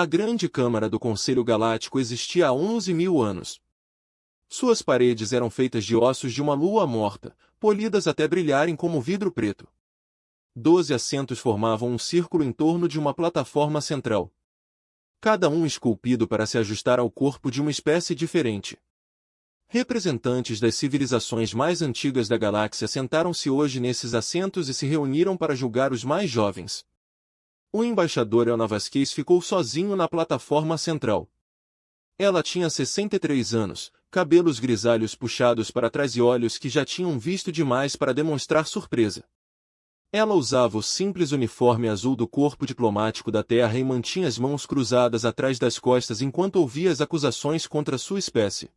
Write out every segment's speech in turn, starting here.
A grande Câmara do Conselho Galáctico existia há 11.000 anos. Suas paredes eram feitas de ossos de uma lua morta, polidas até brilharem como vidro preto. 12 assentos formavam um círculo em torno de uma plataforma central. Cada um esculpido para se ajustar ao corpo de uma espécie diferente. Representantes das civilizações mais antigas da galáxia sentaram-se hoje nesses assentos e se reuniram para julgar os mais jovens. O embaixador Elna Vasquez ficou sozinho na plataforma central. Ela tinha 63 anos, cabelos grisalhos puxados para trás e olhos que já tinham visto demais para demonstrar surpresa. Ela usava o simples uniforme azul do corpo diplomático da Terra e mantinha as mãos cruzadas atrás das costas enquanto ouvia as acusações contra sua espécie.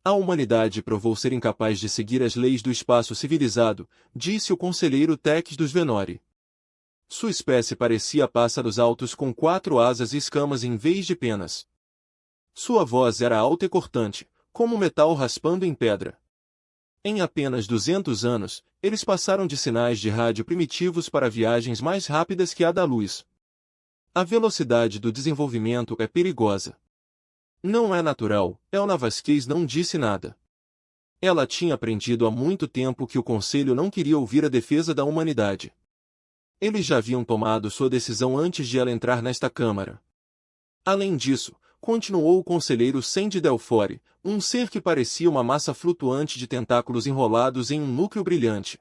A humanidade provou ser incapaz de seguir as leis do espaço civilizado, disse o conselheiro Tex dos Venori. Sua espécie parecia pássaros altos com 4 asas e escamas em vez de penas. Sua voz era alta e cortante, como metal raspando em pedra. Em apenas 200 anos, eles passaram de sinais de rádio primitivos para viagens mais rápidas que a da luz. A velocidade do desenvolvimento é perigosa. Não é natural, Elna Vasquez não disse nada. Ela tinha aprendido há muito tempo que o Conselho não queria ouvir a defesa da humanidade. Eles já haviam tomado sua decisão antes de ela entrar nesta Câmara. Além disso, continuou o conselheiro Sandy Delfore, um ser que parecia uma massa flutuante de tentáculos enrolados em um núcleo brilhante.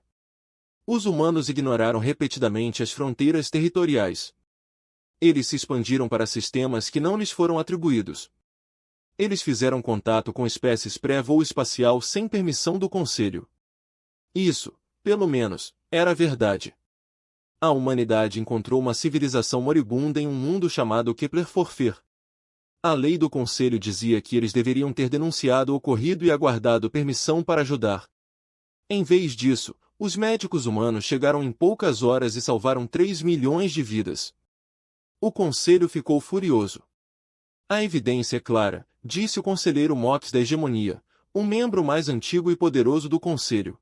Os humanos ignoraram repetidamente as fronteiras territoriais. Eles se expandiram para sistemas que não lhes foram atribuídos. Eles fizeram contato com espécies pré-voo espacial sem permissão do Conselho. Isso, pelo menos, era verdade. A humanidade encontrou uma civilização moribunda em um mundo chamado Kepler-Forfait. A lei do Conselho dizia que eles deveriam ter denunciado o ocorrido e aguardado permissão para ajudar. Em vez disso, os médicos humanos chegaram em poucas horas e salvaram 3 milhões de vidas. O Conselho ficou furioso. A evidência é clara, disse o conselheiro Mox da Hegemonia, o membro mais antigo e poderoso do Conselho.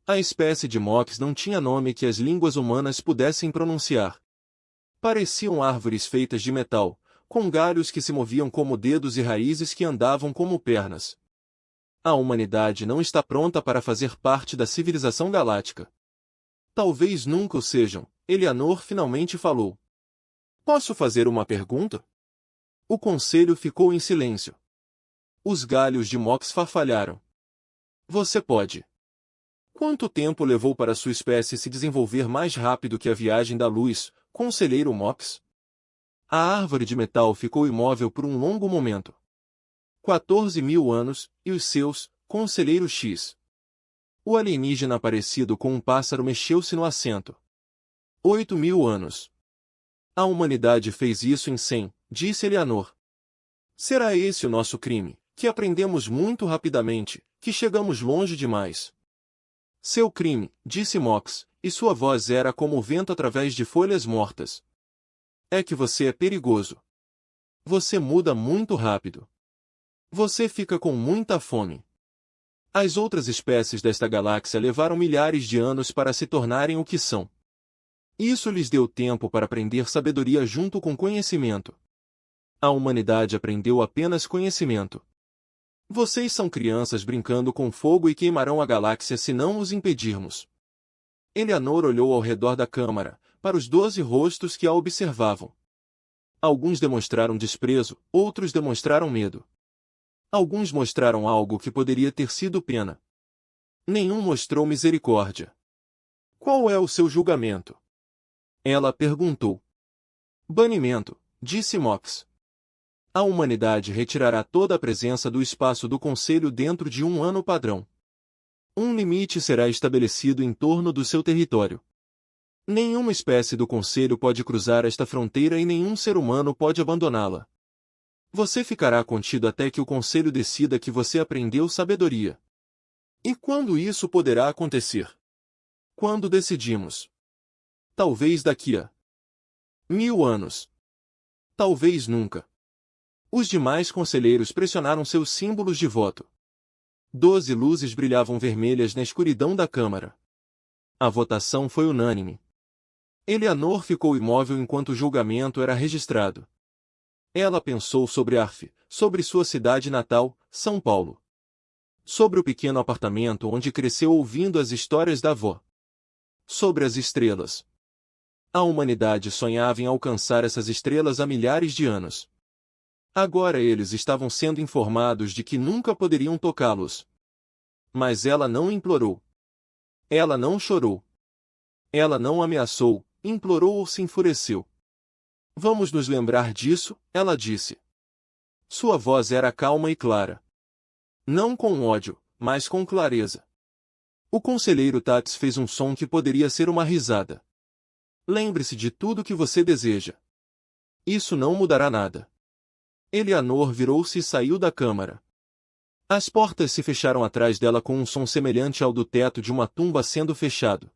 A espécie de Mox não tinha nome que as línguas humanas pudessem pronunciar. Pareciam árvores feitas de metal, com galhos que se moviam como dedos e raízes que andavam como pernas. A humanidade não está pronta para fazer parte da civilização galáctica. Talvez nunca o sejam, Eleanor finalmente falou. Posso fazer uma pergunta? O conselho ficou em silêncio. Os galhos de Mox farfalharam. Você pode. Quanto tempo levou para sua espécie se desenvolver mais rápido que a viagem da luz, conselheiro Mox? A árvore de metal ficou imóvel por um longo momento. 14.000 anos, e os seus, conselheiro X. O alienígena parecido com um pássaro mexeu-se no assento. 8.000 anos. A humanidade fez isso em 100, disse Eleanor. Será esse o nosso crime, que aprendemos muito rapidamente, que chegamos longe demais? Seu crime, disse Mox, e sua voz era como o vento através de folhas mortas. É que você é perigoso. Você muda muito rápido. Você fica com muita fome. As outras espécies desta galáxia levaram milhares de anos para se tornarem o que são. Isso lhes deu tempo para aprender sabedoria junto com conhecimento. A humanidade aprendeu apenas conhecimento. Vocês são crianças brincando com fogo e queimarão a galáxia se não os impedirmos. Eleanor olhou ao redor da câmara, para os 12 rostos que a observavam. Alguns demonstraram desprezo, outros demonstraram medo. Alguns mostraram algo que poderia ter sido pena. Nenhum mostrou misericórdia. Qual é o seu julgamento? Ela perguntou. Banimento, disse Mox. A humanidade retirará toda a presença do espaço do Conselho dentro de um ano padrão. Um limite será estabelecido em torno do seu território. Nenhuma espécie do Conselho pode cruzar esta fronteira e nenhum ser humano pode abandoná-la. Você ficará contido até que o Conselho decida que você aprendeu sabedoria. E quando isso poderá acontecer? Quando decidimos. Talvez daqui a 1000 anos. Talvez nunca. Os demais conselheiros pressionaram seus símbolos de voto. 12 luzes brilhavam vermelhas na escuridão da câmara. A votação foi unânime. Eleanor ficou imóvel enquanto o julgamento era registrado. Ela pensou sobre Arf, sobre sua cidade natal, São Paulo. Sobre o pequeno apartamento onde cresceu ouvindo as histórias da avó. Sobre as estrelas. A humanidade sonhava em alcançar essas estrelas há milhares de anos. Agora eles estavam sendo informados de que nunca poderiam tocá-los. Mas ela não implorou. Ela não chorou. Ela não ameaçou, implorou ou se enfureceu. Vamos nos lembrar disso, ela disse. Sua voz era calma e clara. Não com ódio, mas com clareza. O conselheiro Tats fez um som que poderia ser uma risada. Lembre-se de tudo que você deseja. Isso não mudará nada. Eleanor virou-se e saiu da câmara. As portas se fecharam atrás dela com um som semelhante ao do teto de uma tumba sendo fechado.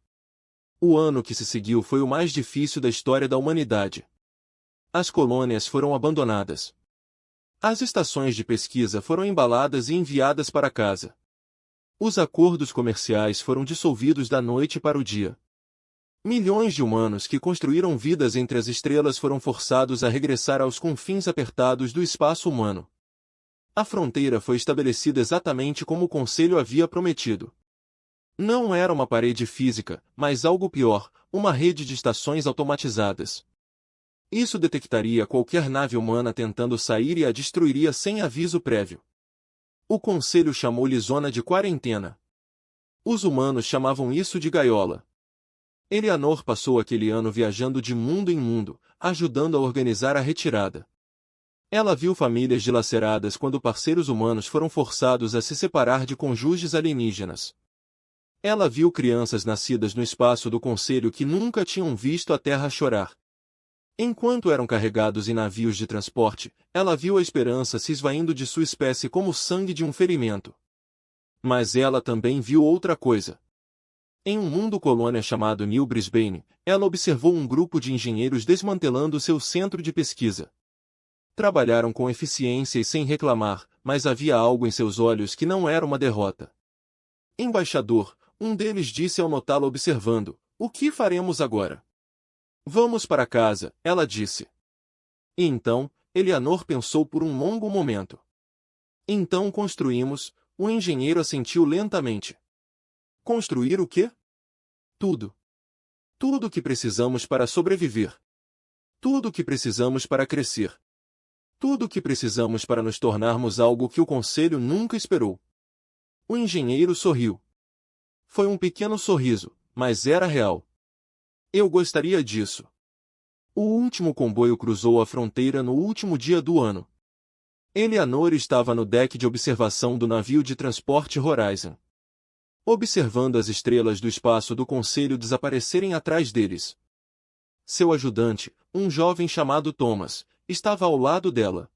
O ano que se seguiu foi o mais difícil da história da humanidade. As colônias foram abandonadas. As estações de pesquisa foram embaladas e enviadas para casa. Os acordos comerciais foram dissolvidos da noite para o dia. Milhões de humanos que construíram vidas entre as estrelas foram forçados a regressar aos confins apertados do espaço humano. A fronteira foi estabelecida exatamente como o Conselho havia prometido. Não era uma parede física, mas algo pior, uma rede de estações automatizadas. Isso detectaria qualquer nave humana tentando sair e a destruiria sem aviso prévio. O Conselho chamou-lhe zona de quarentena. Os humanos chamavam isso de gaiola. Eleanor passou aquele ano viajando de mundo em mundo, ajudando a organizar a retirada. Ela viu famílias dilaceradas quando parceiros humanos foram forçados a se separar de cônjuges alienígenas. Ela viu crianças nascidas no espaço do Conselho que nunca tinham visto a Terra chorar. Enquanto eram carregados em navios de transporte, ela viu a esperança se esvaindo de sua espécie como o sangue de um ferimento. Mas ela também viu outra coisa. Em um mundo colônia chamado New Brisbane, ela observou um grupo de engenheiros desmantelando seu centro de pesquisa. Trabalharam com eficiência e sem reclamar, mas havia algo em seus olhos que não era uma derrota. Embaixador, um deles disse ao notá-lo observando, o que faremos agora? Vamos para casa, ela disse. E então, Eleanor pensou por um longo momento. Então construímos, o engenheiro assentiu lentamente. Construir o quê? Tudo. Tudo o que precisamos para sobreviver. Tudo o que precisamos para crescer. Tudo o que precisamos para nos tornarmos algo que o Conselho nunca esperou. O engenheiro sorriu. Foi um pequeno sorriso, mas era real. Eu gostaria disso. O último comboio cruzou a fronteira no último dia do ano. Eleanor estava no deck de observação do navio de transporte Horizon. Observando as estrelas do espaço do Conselho desaparecerem atrás deles. Seu ajudante, um jovem chamado Thomas, estava ao lado dela.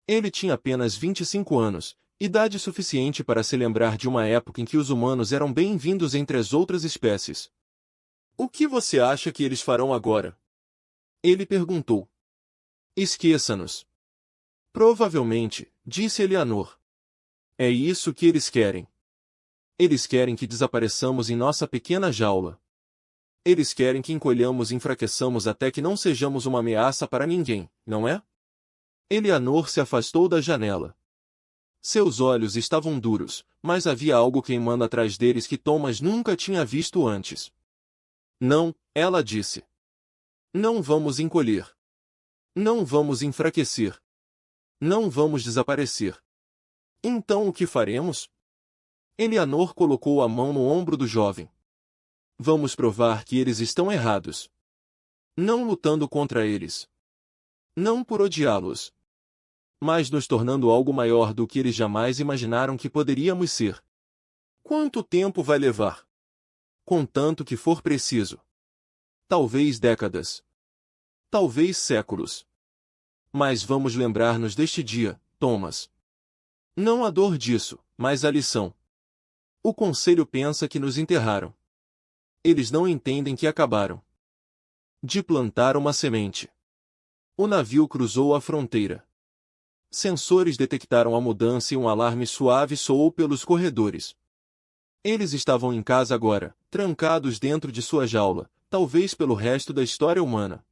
Ele tinha apenas 25 anos, idade suficiente para se lembrar de uma época em que os humanos eram bem-vindos entre as outras espécies. O que você acha que eles farão agora? Ele perguntou. Esqueça-nos. Provavelmente, disse Eleanor. É isso que eles querem. Eles querem que desapareçamos em nossa pequena jaula. Eles querem que encolhamos e enfraqueçamos até que não sejamos uma ameaça para ninguém, não é? Eleanor se afastou da janela. Seus olhos estavam duros, mas havia algo queimando atrás deles que Thomas nunca tinha visto antes. Não, ela disse. Não vamos encolher. Não vamos enfraquecer. Não vamos desaparecer. Então o que faremos? Eleanor colocou a mão no ombro do jovem. Vamos provar que eles estão errados. Não lutando contra eles. Não por odiá-los. Mas nos tornando algo maior do que eles jamais imaginaram que poderíamos ser. Quanto tempo vai levar? Contanto que for preciso. Talvez décadas. Talvez séculos. Mas vamos lembrar-nos deste dia, Thomas. Não a dor disso, mas a lição. O Conselho pensa que nos enterraram. Eles não entendem que acabaram de plantar uma semente. O navio cruzou a fronteira. Sensores detectaram a mudança e um alarme suave soou pelos corredores. Eles estavam em casa agora, trancados dentro de sua jaula, talvez pelo resto da história humana.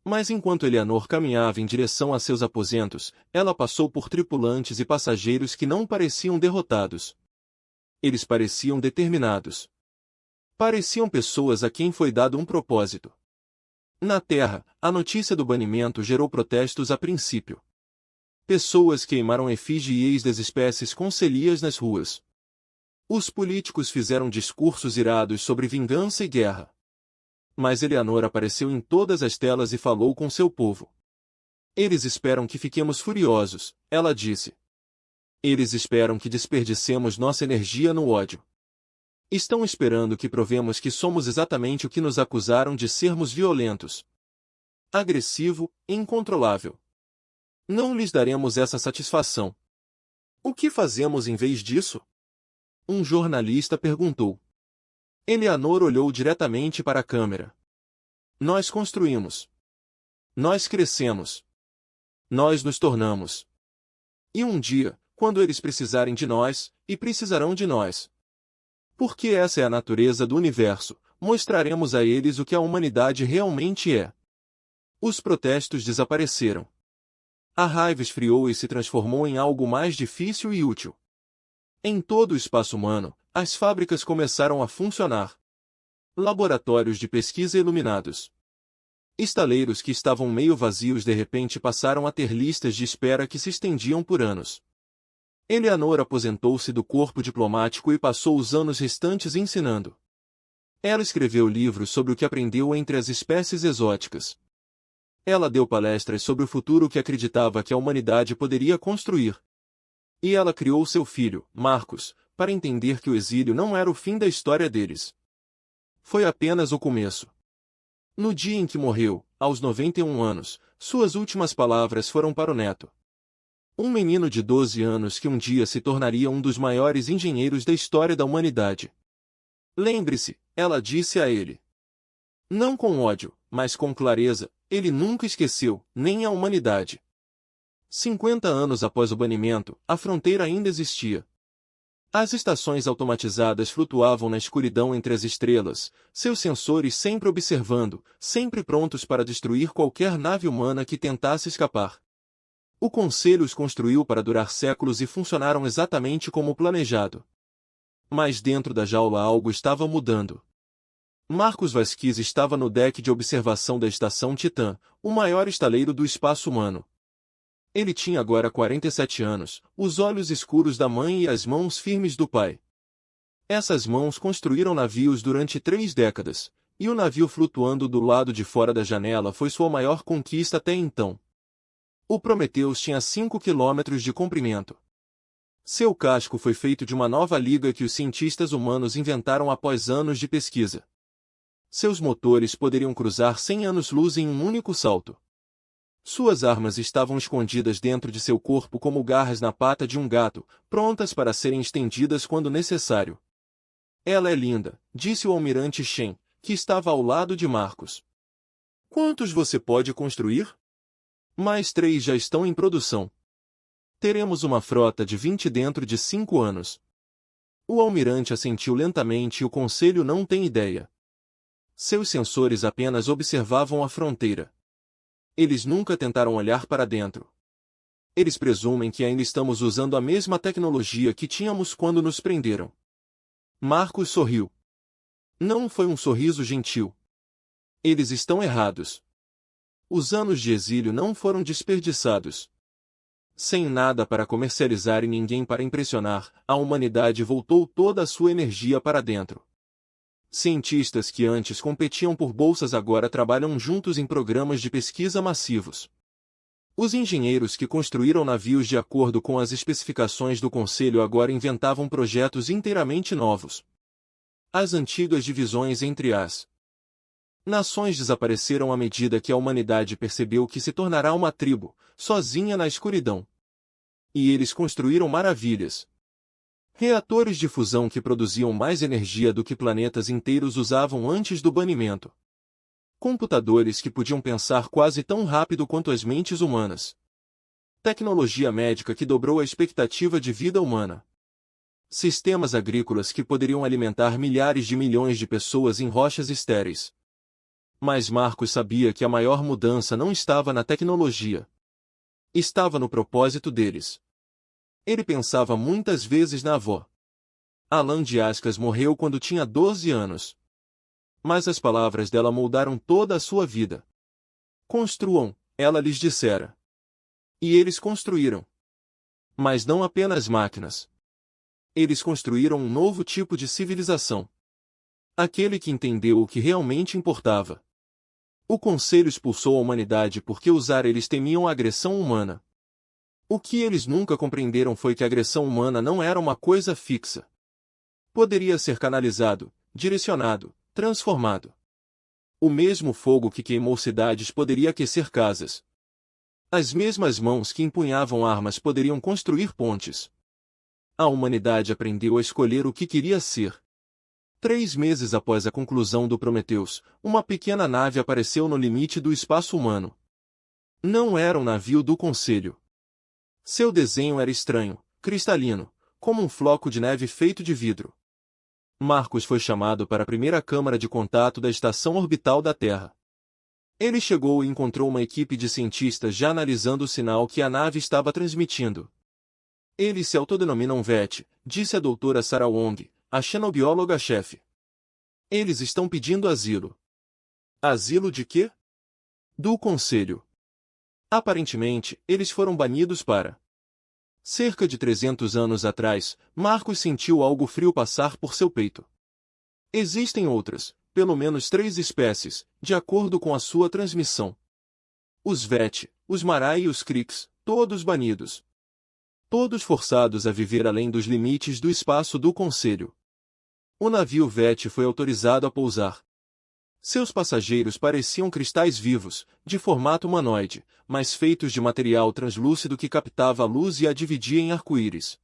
Mas enquanto Eleanor caminhava em direção a seus aposentos, ela passou por tripulantes e passageiros que não pareciam derrotados. Eles pareciam determinados. Pareciam pessoas a quem foi dado um propósito. Na Terra, a notícia do banimento gerou protestos a princípio. Pessoas queimaram efígies das espécies concilias nas ruas. Os políticos fizeram discursos irados sobre vingança e guerra. Mas Eleanor apareceu em todas as telas e falou com seu povo. Eles esperam que fiquemos furiosos, ela disse. Eles esperam que desperdicemos nossa energia no ódio. Estão esperando que provemos que somos exatamente o que nos acusaram de sermos violentos. Agressivo e incontrolável. Não lhes daremos essa satisfação. O que fazemos em vez disso? Um jornalista perguntou. Eleanor olhou diretamente para a câmera. Nós construímos. Nós crescemos. Nós nos tornamos. E um dia, quando eles precisarem de nós, e precisarão de nós. Porque essa é a natureza do universo, mostraremos a eles o que a humanidade realmente é. Os protestos desapareceram. A raiva esfriou e se transformou em algo mais difícil e útil. Em todo o espaço humano, as fábricas começaram a funcionar. Laboratórios de pesquisa iluminados. Estaleiros que estavam meio vazios de repente passaram a ter listas de espera que se estendiam por anos. Eleanor aposentou-se do corpo diplomático e passou os anos restantes ensinando. Ela escreveu livros sobre o que aprendeu entre as espécies exóticas. Ela deu palestras sobre o futuro que acreditava que a humanidade poderia construir. E ela criou seu filho, Marcos, para entender que o exílio não era o fim da história deles. Foi apenas o começo. No dia em que morreu, aos 91 anos, suas últimas palavras foram para o neto. Um menino de 12 anos que um dia se tornaria um dos maiores engenheiros da história da humanidade. Lembre-se, ela disse a ele. Não com ódio, mas com clareza, ele nunca esqueceu, nem a humanidade. 50 anos após o banimento, a fronteira ainda existia. As estações automatizadas flutuavam na escuridão entre as estrelas, seus sensores sempre observando, sempre prontos para destruir qualquer nave humana que tentasse escapar. O Conselho os construiu para durar séculos e funcionaram exatamente como planejado. Mas dentro da jaula algo estava mudando. Marcos Vasquez estava no deck de observação da estação Titã, o maior estaleiro do espaço humano. Ele tinha agora 47 anos, os olhos escuros da mãe e as mãos firmes do pai. Essas mãos construíram navios durante 3 décadas, e o navio flutuando do lado de fora da janela foi sua maior conquista até então. O Prometheus tinha 5 quilômetros de comprimento. Seu casco foi feito de uma nova liga que os cientistas humanos inventaram após anos de pesquisa. Seus motores poderiam cruzar 100 anos-luz em um único salto. Suas armas estavam escondidas dentro de seu corpo como garras na pata de um gato, prontas para serem estendidas quando necessário. Ela é linda, disse o almirante Shen, que estava ao lado de Marcos. Quantos você pode construir? Mais 3 já estão em produção. Teremos uma frota de 20 dentro de 5 anos. O almirante assentiu lentamente e o conselho não tem ideia. Seus sensores apenas observavam a fronteira. Eles nunca tentaram olhar para dentro. Eles presumem que ainda estamos usando a mesma tecnologia que tínhamos quando nos prenderam. Marcos sorriu. Não foi um sorriso gentil. Eles estão errados. Os anos de exílio não foram desperdiçados. Sem nada para comercializar e ninguém para impressionar, a humanidade voltou toda a sua energia para dentro. Cientistas que antes competiam por bolsas agora trabalham juntos em programas de pesquisa massivos. Os engenheiros que construíram navios de acordo com as especificações do Conselho agora inventavam projetos inteiramente novos. As antigas divisões entre as nações desapareceram à medida que a humanidade percebeu que se tornará uma tribo, sozinha na escuridão. E eles construíram maravilhas. Reatores de fusão que produziam mais energia do que planetas inteiros usavam antes do banimento. Computadores que podiam pensar quase tão rápido quanto as mentes humanas. Tecnologia médica que dobrou a expectativa de vida humana. Sistemas agrícolas que poderiam alimentar milhares de milhões de pessoas em rochas estéreis. Mas Marcos sabia que a maior mudança não estava na tecnologia. Estava no propósito deles. Ele pensava muitas vezes na avó. Alain de Ascas morreu quando tinha 12 anos. Mas as palavras dela moldaram toda a sua vida. Construam, ela lhes dissera. E eles construíram. Mas não apenas máquinas. Eles construíram um novo tipo de civilização. Aquele que entendeu o que realmente importava. O Conselho expulsou a humanidade porque eles temiam a agressão humana. O que eles nunca compreenderam foi que a agressão humana não era uma coisa fixa. Poderia ser canalizado, direcionado, transformado. O mesmo fogo que queimou cidades poderia aquecer casas. As mesmas mãos que empunhavam armas poderiam construir pontes. A humanidade aprendeu a escolher o que queria ser. 3 meses após a conclusão do Prometheus, uma pequena nave apareceu no limite do espaço humano. Não era um navio do Conselho. Seu desenho era estranho, cristalino, como um floco de neve feito de vidro. Marcos foi chamado para a primeira câmara de contato da estação orbital da Terra. Ele chegou e encontrou uma equipe de cientistas já analisando o sinal que a nave estava transmitindo. Eles se autodenominam VET, disse a doutora Sarah Wong, a xenobióloga-chefe. Eles estão pedindo asilo. Asilo de quê? Do Conselho. Aparentemente, eles foram banidos para. Cerca de 300 anos atrás, Marcos sentiu algo frio passar por seu peito. Existem outras, pelo menos 3 espécies, de acordo com a sua transmissão. Os VET, os Marai e os Krix, todos banidos. Todos forçados a viver além dos limites do espaço do Conselho. O navio VET foi autorizado a pousar. Seus passageiros pareciam cristais vivos, de formato humanoide, mas feitos de material translúcido que captava a luz e a dividia em arco-íris.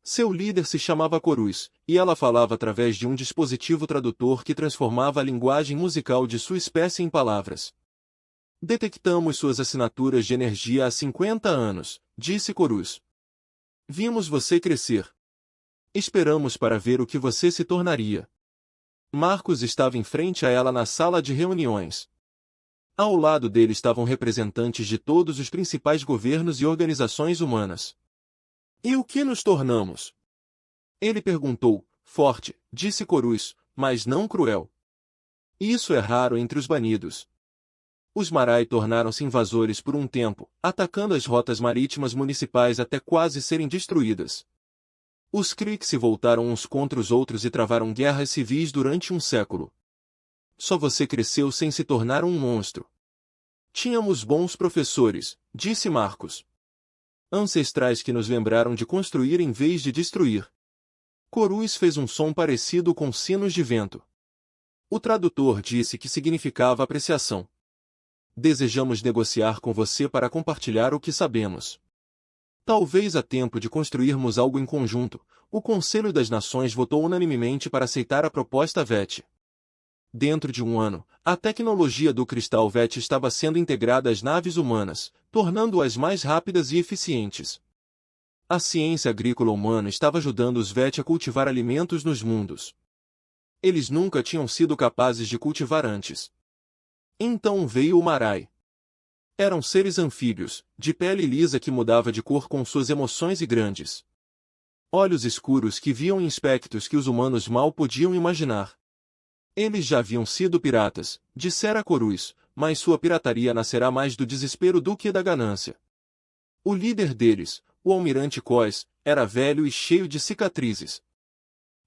Seu líder se chamava Corus, e ela falava através de um dispositivo tradutor que transformava a linguagem musical de sua espécie em palavras. Detectamos suas assinaturas de energia há 50 anos, disse Corus. Vimos você crescer. Esperamos para ver o que você se tornaria. Marcos estava em frente a ela na sala de reuniões. Ao lado dele estavam representantes de todos os principais governos e organizações humanas. E o que nos tornamos? Ele perguntou, forte, disse Corus, mas não cruel. Isso é raro entre os banidos. Os Marai tornaram-se invasores por um tempo, atacando as rotas marítimas municipais até quase serem destruídas. Os Kree se voltaram uns contra os outros e travaram guerras civis durante um século. Só você cresceu sem se tornar um monstro. Tínhamos bons professores, disse Marcos. Ancestrais que nos lembraram de construir em vez de destruir. Corus fez um som parecido com sinos de vento. O tradutor disse que significava apreciação. Desejamos negociar com você para compartilhar o que sabemos. Talvez há tempo de construirmos algo em conjunto. O Conselho das Nações votou unanimemente para aceitar a proposta VET. Dentro de um ano, a tecnologia do cristal VET estava sendo integrada às naves humanas, tornando-as mais rápidas e eficientes. A ciência agrícola humana estava ajudando os VET a cultivar alimentos nos mundos. Eles nunca tinham sido capazes de cultivar antes. Então veio o Marai. Eram seres anfíbios, de pele lisa que mudava de cor com suas emoções e grandes olhos escuros que viam em aspectos que os humanos mal podiam imaginar. Eles já haviam sido piratas, dissera Corus, mas sua pirataria nascerá mais do desespero do que da ganância. O líder deles, o almirante Kois, era velho e cheio de cicatrizes.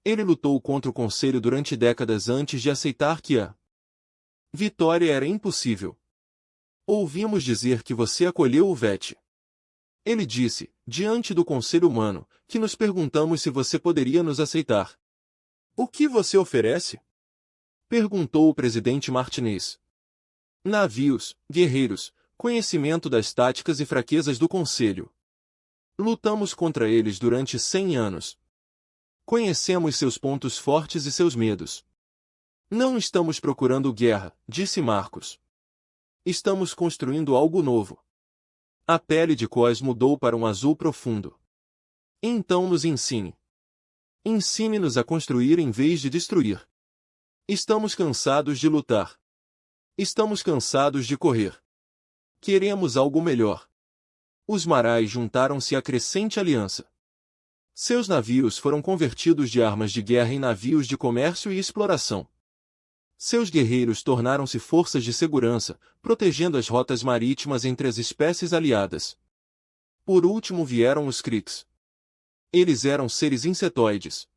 Ele lutou contra o Conselho durante décadas antes de aceitar que a vitória era impossível. Ouvimos dizer que você acolheu o VET. Ele disse, diante do Conselho Humano, que nos perguntamos se você poderia nos aceitar. O que você oferece? Perguntou o presidente Martinez. Navios, guerreiros, conhecimento das táticas e fraquezas do Conselho. Lutamos contra eles durante 100 anos. Conhecemos seus pontos fortes e seus medos. Não estamos procurando guerra, disse Marcos. Estamos construindo algo novo. A pele de Kois mudou para um azul profundo. Então nos ensine. Ensine-nos a construir em vez de destruir. Estamos cansados de lutar. Estamos cansados de correr. Queremos algo melhor. Os Marais juntaram-se à crescente aliança. Seus navios foram convertidos de armas de guerra em navios de comércio e exploração. Seus guerreiros tornaram-se forças de segurança, protegendo as rotas marítimas entre as espécies aliadas. Por último vieram os Creeks. Eles eram seres insetoides,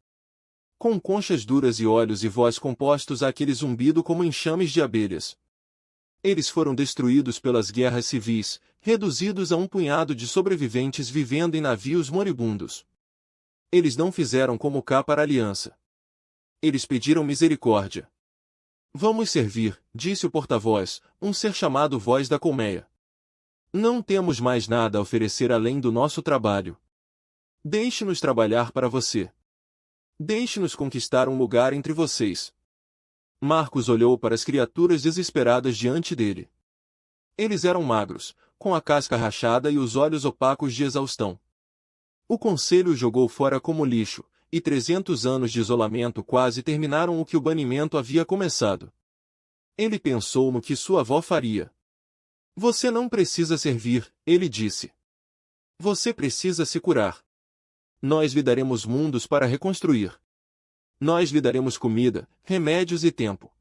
com conchas duras e olhos e voz compostos àquele zumbido como enxames de abelhas. Eles foram destruídos pelas guerras civis, reduzidos a um punhado de sobreviventes vivendo em navios moribundos. Eles não fizeram como cá para a aliança. Eles pediram misericórdia. Vamos servir, disse o porta-voz, um ser chamado Voz da Colmeia. Não temos mais nada a oferecer além do nosso trabalho. Deixe-nos trabalhar para você. Deixe-nos conquistar um lugar entre vocês. Marcos olhou para as criaturas desesperadas diante dele. Eles eram magros, com a casca rachada e os olhos opacos de exaustão. O conselho os jogou fora como lixo, e 300 anos de isolamento quase terminaram o que o banimento havia começado. Ele pensou no que sua avó faria. Você não precisa servir, ele disse. Você precisa se curar. Nós lhe daremos mundos para reconstruir. Nós lhe daremos comida, remédios e tempo.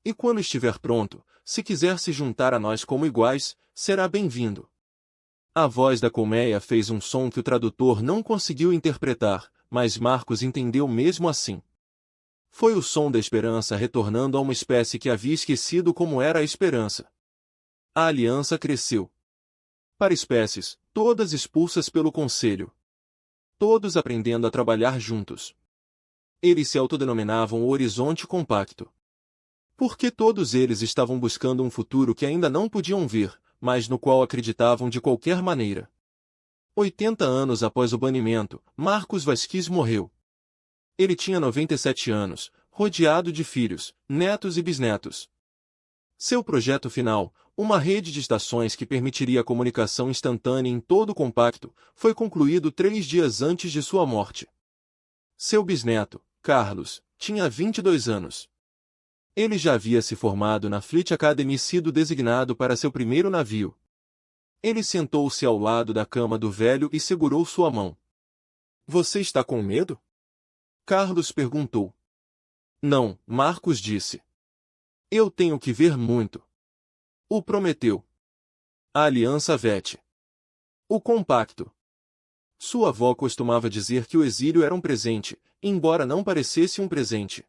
E quando estiver pronto, se quiser se juntar a nós como iguais, será bem-vindo. A voz da colmeia fez um som que o tradutor não conseguiu interpretar, mas Marcos entendeu mesmo assim. Foi o som da esperança retornando a uma espécie que havia esquecido como era a esperança. A aliança cresceu. Para espécies, todas expulsas pelo conselho. Todos aprendendo a trabalhar juntos. Eles se autodenominavam o Horizonte Compacto. Porque todos eles estavam buscando um futuro que ainda não podiam ver, mas no qual acreditavam de qualquer maneira. 80 anos após o banimento, Marcos Vasquez morreu. Ele tinha 97 anos, rodeado de filhos, netos e bisnetos. Seu projeto final, uma rede de estações que permitiria a comunicação instantânea em todo o compacto, foi concluído 3 dias antes de sua morte. Seu bisneto, Carlos, tinha 22 anos. Ele já havia se formado na Fleet Academy e sido designado para seu primeiro navio. Ele sentou-se ao lado da cama do velho e segurou sua mão. Você está com medo? Carlos perguntou. Não, Marcos disse. Eu tenho que ver muito. O prometeu. A aliança vete. O compacto. Sua avó costumava dizer que o exílio era um presente, embora não parecesse um presente.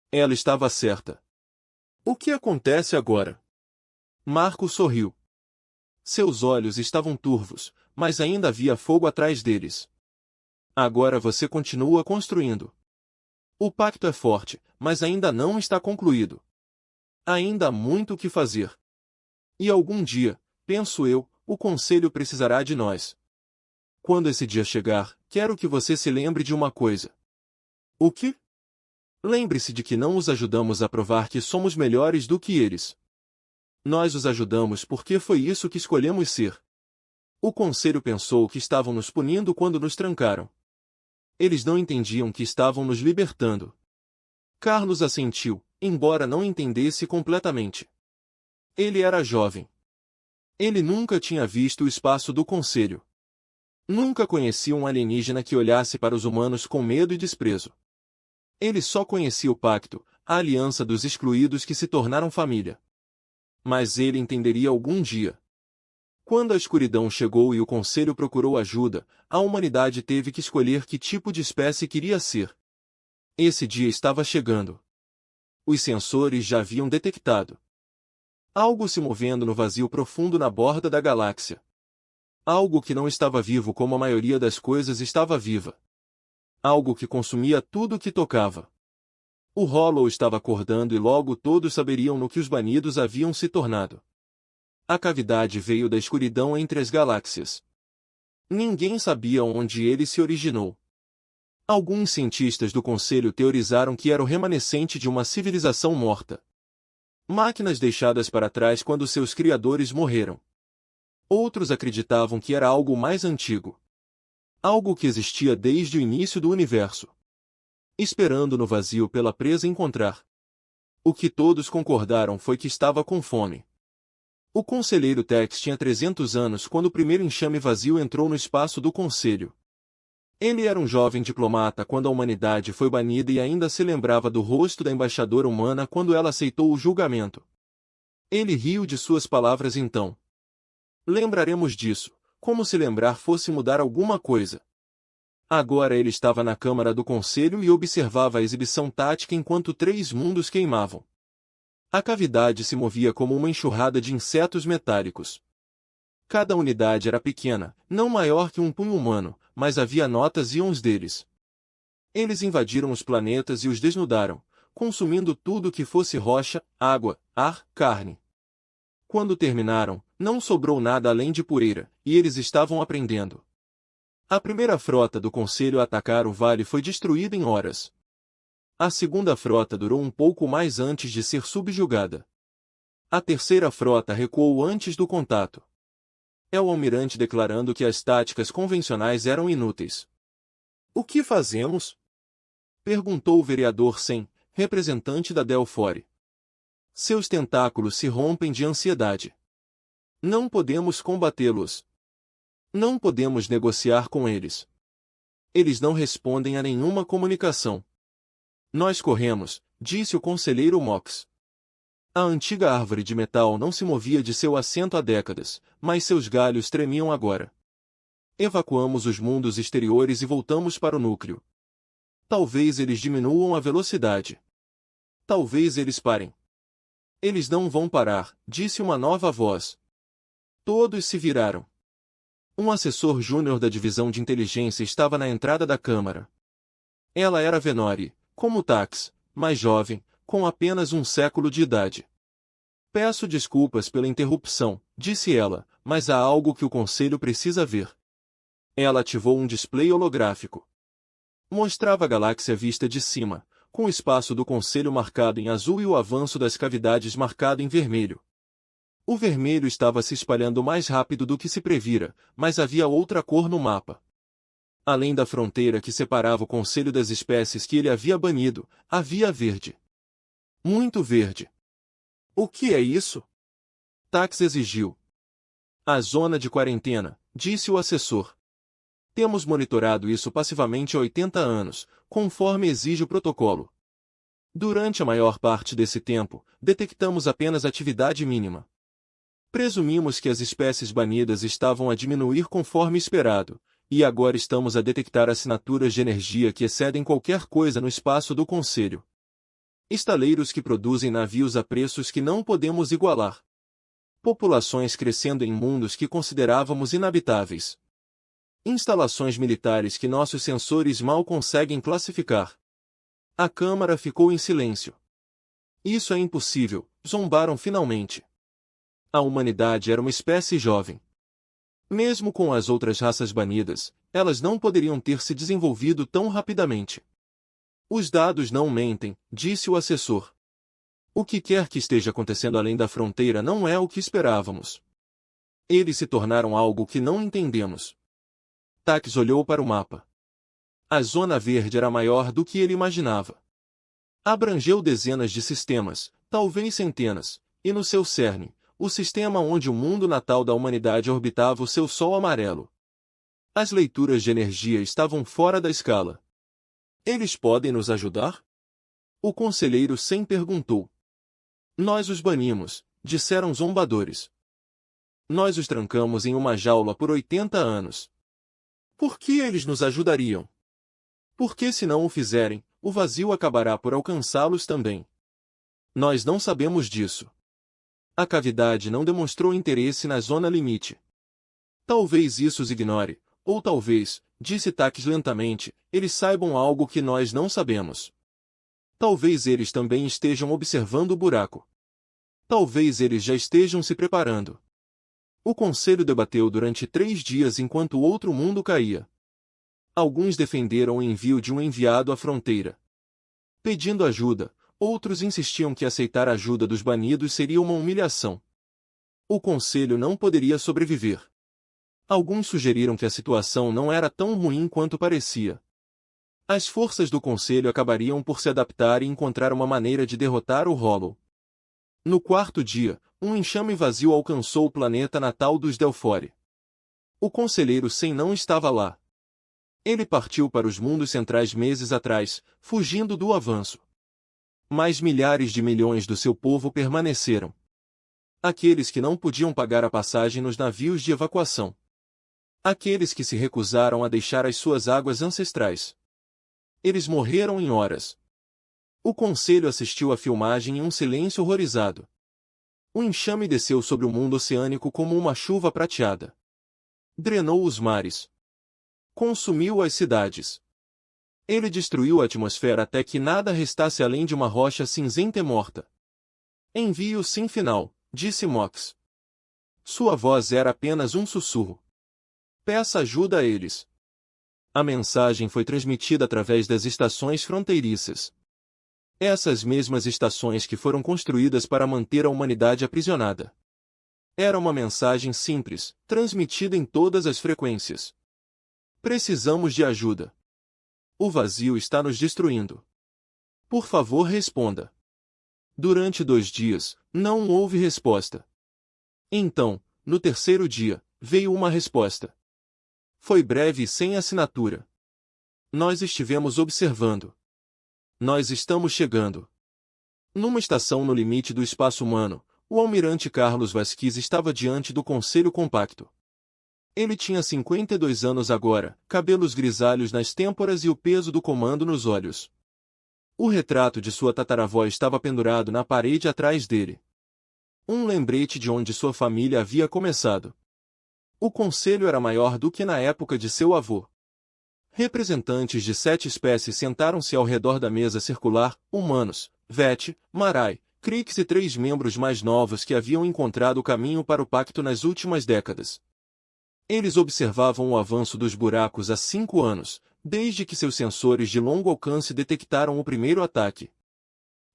Ela estava certa. O que acontece agora? Marcos sorriu. Seus olhos estavam turvos, mas ainda havia fogo atrás deles. Agora você continua construindo. O pacto é forte, mas ainda não está concluído. Ainda há muito o que fazer. E algum dia, penso eu, o Conselho precisará de nós. Quando esse dia chegar, quero que você se lembre de uma coisa. O que? Lembre-se de que não os ajudamos a provar que somos melhores do que eles. Nós os ajudamos porque foi isso que escolhemos ser. O Conselho pensou que estavam nos punindo quando nos trancaram. Eles não entendiam que estavam nos libertando. Carlos assentiu, embora não entendesse completamente. Ele era jovem. Ele nunca tinha visto o espaço do Conselho. Nunca conhecia um alienígena que olhasse para os humanos com medo e desprezo. Ele só conhecia o pacto, a aliança dos excluídos que se tornaram família. Mas ele entenderia algum dia. Quando a escuridão chegou e o Conselho procurou ajuda, a humanidade teve que escolher que tipo de espécie queria ser. Esse dia estava chegando. Os sensores já haviam detectado algo se movendo no vazio profundo na borda da galáxia. Algo que não estava vivo como a maioria das coisas estava viva. Algo que consumia tudo o que tocava. O Hollow estava acordando e logo todos saberiam no que os banidos haviam se tornado. A cavidade veio da escuridão entre as galáxias. Ninguém sabia onde ele se originou. Alguns cientistas do Conselho teorizaram que era o remanescente de uma civilização morta. Máquinas deixadas para trás quando seus criadores morreram. Outros acreditavam que era algo mais antigo. Algo que existia desde o início do universo. Esperando no vazio pela presa encontrar. O que todos concordaram foi que estava com fome. O conselheiro Tex tinha 300 anos quando o primeiro enxame vazio entrou no espaço do conselho. Ele era um jovem diplomata quando a humanidade foi banida e ainda se lembrava do rosto da embaixadora humana quando ela aceitou o julgamento. Ele riu de suas palavras então. Lembraremos disso, como se lembrar fosse mudar alguma coisa. Agora ele estava na câmara do conselho e observava a exibição tática enquanto 3 mundos queimavam. A cavidade se movia como uma enxurrada de insetos metálicos. Cada unidade era pequena, não maior que um punho humano, mas havia notas íons deles. Eles invadiram os planetas e os desnudaram, consumindo tudo que fosse rocha, água, ar, carne. Quando terminaram, não sobrou nada além de poeira, e eles estavam aprendendo. A primeira frota do Conselho a atacar o vale foi destruída em horas. A segunda frota durou um pouco mais antes de ser subjugada. A terceira frota recuou antes do contato. É o almirante declarando que as táticas convencionais eram inúteis. O que fazemos? Perguntou o vereador Sen, representante da Delphore. Seus tentáculos se rompem de ansiedade. Não podemos combatê-los. Não podemos negociar com eles. Eles não respondem a nenhuma comunicação. Nós corremos, disse o conselheiro Mox. A antiga árvore de metal não se movia de seu assento há décadas, mas seus galhos tremiam agora. Evacuamos os mundos exteriores e voltamos para o núcleo. Talvez eles diminuam a velocidade. Talvez eles parem. Eles não vão parar, disse uma nova voz. Todos se viraram. Um assessor júnior da divisão de inteligência estava na entrada da câmara. Ela era Venori, como Tax, mais jovem, com apenas 1 século de idade. Peço desculpas pela interrupção, disse ela, mas há algo que o conselho precisa ver. Ela ativou um display holográfico. Mostrava a galáxia vista de cima, com o espaço do conselho marcado em azul e o avanço das cavidades marcado em vermelho. O vermelho estava se espalhando mais rápido do que se previra, mas havia outra cor no mapa. Além da fronteira que separava o conselho das espécies que ele havia banido, havia verde. Muito verde. O que é isso? Tax exigiu. A zona de quarentena, disse o assessor. Temos monitorado isso passivamente há 80 anos, conforme exige o protocolo. Durante a maior parte desse tempo, detectamos apenas atividade mínima. Presumimos que as espécies banidas estavam a diminuir conforme esperado, e agora estamos a detectar assinaturas de energia que excedem qualquer coisa no espaço do Conselho. Estaleiros que produzem navios a preços que não podemos igualar. Populações crescendo em mundos que considerávamos inabitáveis. Instalações militares que nossos sensores mal conseguem classificar. A Câmara ficou em silêncio. Isso é impossível, zombaram finalmente. A humanidade era uma espécie jovem. Mesmo com as outras raças banidas, elas não poderiam ter se desenvolvido tão rapidamente. Os dados não mentem, disse o assessor. O que quer que esteja acontecendo além da fronteira não é o que esperávamos. Eles se tornaram algo que não entendemos. Tax olhou para o mapa. A zona verde era maior do que ele imaginava. Abrangeu dezenas de sistemas, talvez centenas, e no seu cerne, o sistema onde o mundo natal da humanidade orbitava o seu sol amarelo. As leituras de energia estavam fora da escala. Eles podem nos ajudar? O conselheiro Sen perguntou. Nós os banimos, disseram zombadores. Nós os trancamos em uma jaula por 80 anos. Por que eles nos ajudariam? Porque se não o fizerem, o vazio acabará por alcançá-los também. Nós não sabemos disso. A cavidade não demonstrou interesse na zona limite. Talvez isso os ignore, ou talvez, disse Tax lentamente, eles saibam algo que nós não sabemos. Talvez eles também estejam observando o buraco. Talvez eles já estejam se preparando. O conselho debateu durante 3 dias enquanto o outro mundo caía. Alguns defenderam o envio de um enviado à fronteira, pedindo ajuda. Outros insistiam que aceitar a ajuda dos banidos seria uma humilhação. O conselho não poderia sobreviver. Alguns sugeriram que a situação não era tão ruim quanto parecia. As forças do Conselho acabariam por se adaptar e encontrar uma maneira de derrotar o Hollow. No quarto dia, um enxame vazio alcançou o planeta natal dos Delphori. O Conselheiro Sem não estava lá. Ele partiu para os mundos centrais meses atrás, fugindo do avanço. Mas milhares de milhões do seu povo permaneceram. Aqueles que não podiam pagar a passagem nos navios de evacuação. Aqueles que se recusaram a deixar as suas águas ancestrais. Eles morreram em horas. O Conselho assistiu à filmagem em um silêncio horrorizado. O enxame desceu sobre o mundo oceânico como uma chuva prateada. Drenou os mares. Consumiu as cidades. Ele destruiu a atmosfera até que nada restasse além de uma rocha cinzenta e morta. Envio sem final, disse Mox. Sua voz era apenas um sussurro. Peça ajuda a eles. A mensagem foi transmitida através das estações fronteiriças. Essas mesmas estações que foram construídas para manter a humanidade aprisionada. Era uma mensagem simples, transmitida em todas as frequências. Precisamos de ajuda. O vazio está nos destruindo. Por favor, responda. Durante 2 dias, não houve resposta. Então, no terceiro dia, veio uma resposta. Foi breve e sem assinatura. Nós estivemos observando. Nós estamos chegando. Numa estação no limite do espaço humano, o almirante Carlos Vasquez estava diante do Conselho Compacto. Ele tinha 52 anos agora, cabelos grisalhos nas têmporas e o peso do comando nos olhos. O retrato de sua tataravó estava pendurado na parede atrás dele. Um lembrete de onde sua família havia começado. O conselho era maior do que na época de seu avô. Representantes de 7 espécies sentaram-se ao redor da mesa circular, humanos, Vete, Marai, Krix e 3 membros mais novos que haviam encontrado o caminho para o pacto nas últimas décadas. Eles observavam o avanço dos buracos há 5 anos, desde que seus sensores de longo alcance detectaram o primeiro ataque.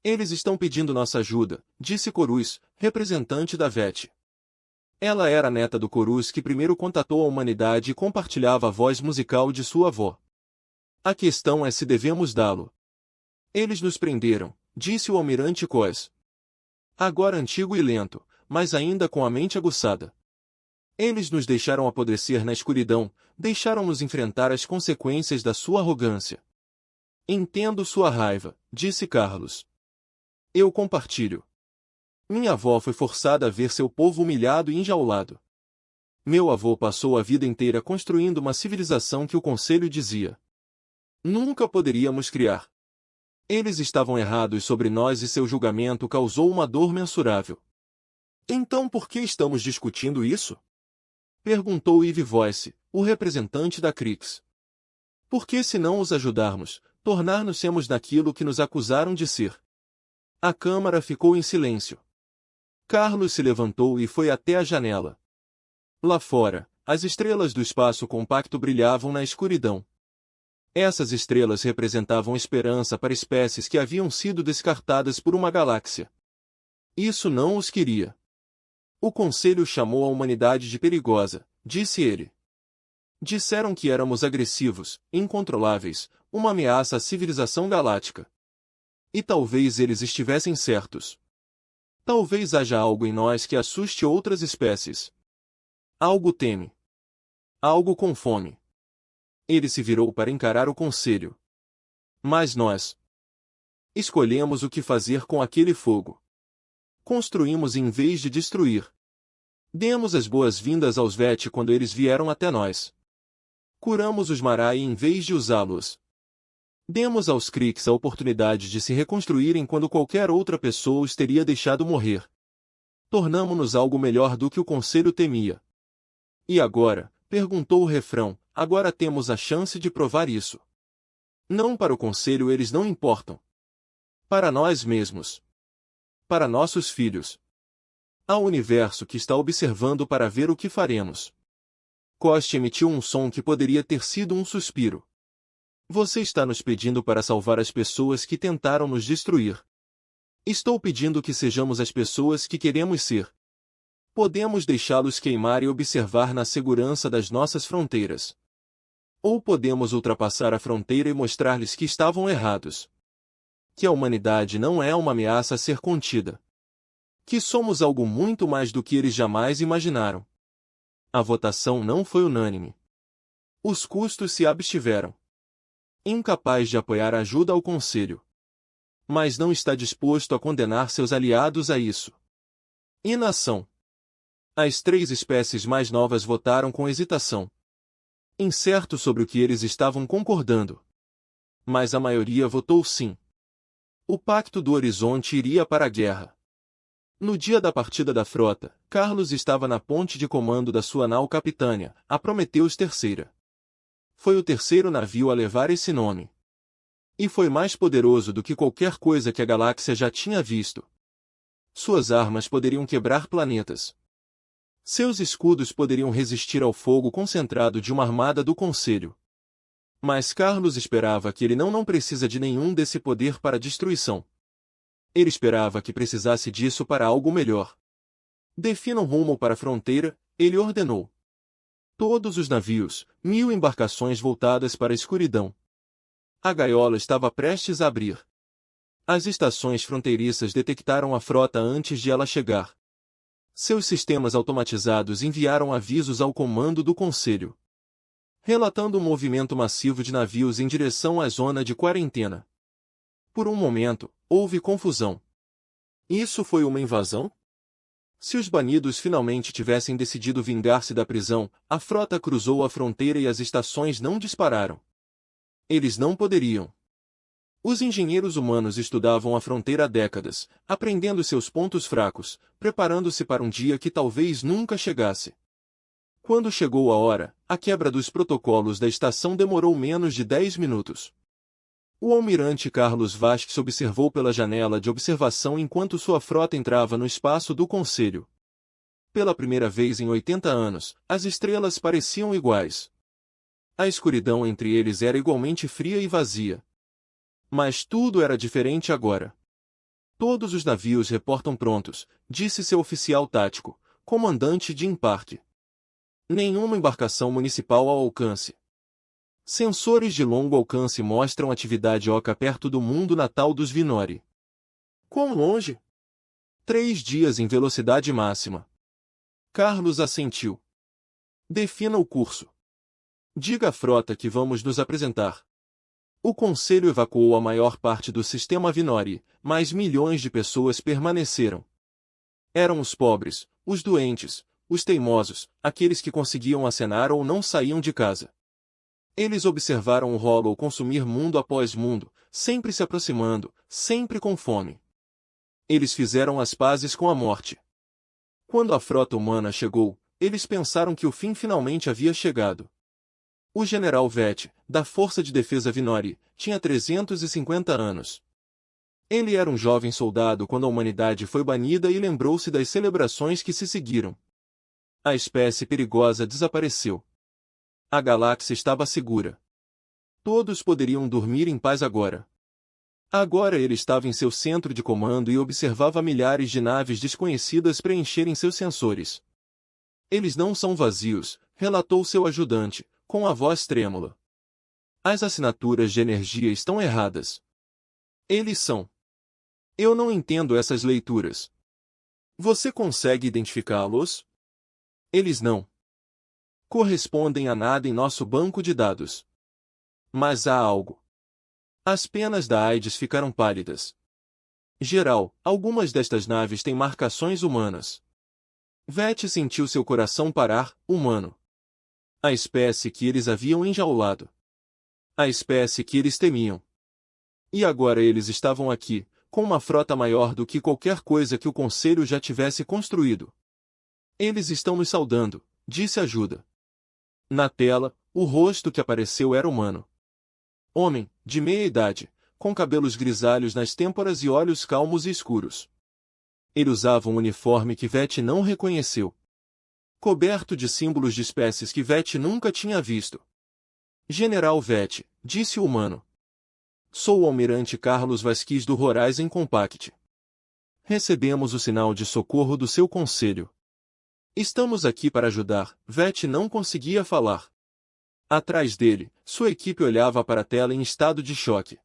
Eles estão pedindo nossa ajuda, disse Corus, representante da Vete. Ela era a neta do Corus que primeiro contatou a humanidade e compartilhava a voz musical de sua avó. A questão é se devemos dá-lo. Eles nos prenderam, disse o almirante Cos. Agora antigo e lento, mas ainda com a mente aguçada. Eles nos deixaram apodrecer na escuridão, deixaram-nos enfrentar as consequências da sua arrogância. Entendo sua raiva, disse Carlos. Eu compartilho. Minha avó foi forçada a ver seu povo humilhado e enjaulado. Meu avô passou a vida inteira construindo uma civilização que o conselho dizia: nunca poderíamos criar. Eles estavam errados sobre nós e seu julgamento causou uma dor mensurável. Então por que estamos discutindo isso? Perguntou Eve Voice, o representante da Krix. Porque se não os ajudarmos, tornar-nos-emos daquilo que nos acusaram de ser. A câmara ficou em silêncio. Carlos se levantou e foi até a janela. Lá fora, as estrelas do espaço compacto brilhavam na escuridão. Essas estrelas representavam esperança para espécies que haviam sido descartadas por uma galáxia. Isso não os queria. O conselho chamou a humanidade de perigosa, disse ele. Disseram que éramos agressivos, incontroláveis, uma ameaça à civilização galáctica. E talvez eles estivessem certos. Talvez haja algo em nós que assuste outras espécies. Algo teme. Algo com fome. Ele se virou para encarar o conselho. Mas nós escolhemos o que fazer com aquele fogo. Construímos em vez de destruir. Demos as boas-vindas aos Vete quando eles vieram até nós. Curamos os Marai em vez de usá-los. Demos aos Krix a oportunidade de se reconstruírem quando qualquer outra pessoa os teria deixado morrer. Tornamo-nos algo melhor do que o conselho temia. E agora, perguntou o refrão, agora temos a chance de provar isso. Não para o conselho eles não importam. Para nós mesmos. Para nossos filhos. Há um universo que está observando para ver o que faremos. Coste emitiu um som que poderia ter sido um suspiro. Você está nos pedindo para salvar as pessoas que tentaram nos destruir. Estou pedindo que sejamos as pessoas que queremos ser. Podemos deixá-los queimar e observar na segurança das nossas fronteiras. Ou podemos ultrapassar a fronteira e mostrar-lhes que estavam errados. Que a humanidade não é uma ameaça a ser contida. Que somos algo muito mais do que eles jamais imaginaram. A votação não foi unânime. Os custos se abstiveram. Incapaz de apoiar a ajuda ao Conselho. Mas não está disposto a condenar seus aliados a isso. Inação. As 3 espécies mais novas votaram com hesitação. Incerto sobre o que eles estavam concordando. Mas a maioria votou sim. O Pacto do Horizonte iria para a guerra. No dia da partida da frota, Carlos estava na ponte de comando da sua nau Capitânia, a Prometheus III. Foi o terceiro navio a levar esse nome. E foi mais poderoso do que qualquer coisa que a galáxia já tinha visto. Suas armas poderiam quebrar planetas. Seus escudos poderiam resistir ao fogo concentrado de uma armada do Conselho. Mas Carlos esperava que ele não precisa de nenhum desse poder para a destruição. Ele esperava que precisasse disso para algo melhor. Definam rumo para a fronteira, ele ordenou. Todos os navios, 1000 embarcações voltadas para a escuridão. A gaiola estava prestes a abrir. As estações fronteiriças detectaram a frota antes de ela chegar. Seus sistemas automatizados enviaram avisos ao comando do Conselho, relatando um movimento massivo de navios em direção à zona de quarentena. Por um momento, houve confusão. Isso foi uma invasão? Se os banidos finalmente tivessem decidido vingar-se da prisão, a frota cruzou a fronteira e as estações não dispararam. Eles não poderiam. Os engenheiros humanos estudavam a fronteira há décadas, aprendendo seus pontos fracos, preparando-se para um dia que talvez nunca chegasse. Quando chegou a hora, a quebra dos protocolos da estação demorou menos de 10 minutos. O almirante Carlos Vasques observou pela janela de observação enquanto sua frota entrava no espaço do Conselho. Pela primeira vez em 80 anos, as estrelas pareciam iguais. A escuridão entre eles era igualmente fria e vazia. Mas tudo era diferente agora. Todos os navios reportam prontos, disse seu oficial tático, comandante Jim Park. Nenhuma embarcação municipal ao alcance. Sensores de longo alcance mostram atividade oca perto do mundo natal dos Vinori. Quão longe? 3 dias em velocidade máxima. Carlos assentiu. Defina o curso. Diga à frota que vamos nos apresentar. O Conselho evacuou a maior parte do sistema Vinori, mas milhões de pessoas permaneceram. Eram os pobres, os doentes, os teimosos, aqueles que conseguiam acenar ou não saíam de casa. Eles observaram o Hollow consumir mundo após mundo, sempre se aproximando, sempre com fome. Eles fizeram as pazes com a morte. Quando a frota humana chegou, eles pensaram que o fim finalmente havia chegado. O general Vett, da Força de Defesa Vinori, tinha 350 anos. Ele era um jovem soldado quando a humanidade foi banida e lembrou-se das celebrações que se seguiram. A espécie perigosa desapareceu. A galáxia estava segura. Todos poderiam dormir em paz agora. Agora ele estava em seu centro de comando e observava milhares de naves desconhecidas preencherem seus sensores. Eles não são vazios, relatou seu ajudante, com a voz trêmula. As assinaturas de energia estão erradas. Eles são. Eu não entendo essas leituras. Você consegue identificá-los? Eles não correspondem a nada em nosso banco de dados. Mas há algo. As penas da AIDS ficaram pálidas. Geral, algumas destas naves têm marcações humanas. Vett sentiu seu coração parar, humano. A espécie que eles haviam enjaulado. A espécie que eles temiam. E agora eles estavam aqui, com uma frota maior do que qualquer coisa que o Conselho já tivesse construído. Eles estão nos saudando, disse Ajuda. Na tela, o rosto que apareceu era humano. Homem, de meia idade, com cabelos grisalhos nas têmporas e olhos calmos e escuros. Ele usava um uniforme que Vett não reconheceu. Coberto de símbolos de espécies que Vett nunca tinha visto. General Vett, disse o humano. Sou o almirante Carlos Vasquez do Horizon Compact. Recebemos o sinal de socorro do seu conselho. Estamos aqui para ajudar. Vett não conseguia falar. Atrás dele, sua equipe olhava para a tela em estado de choque.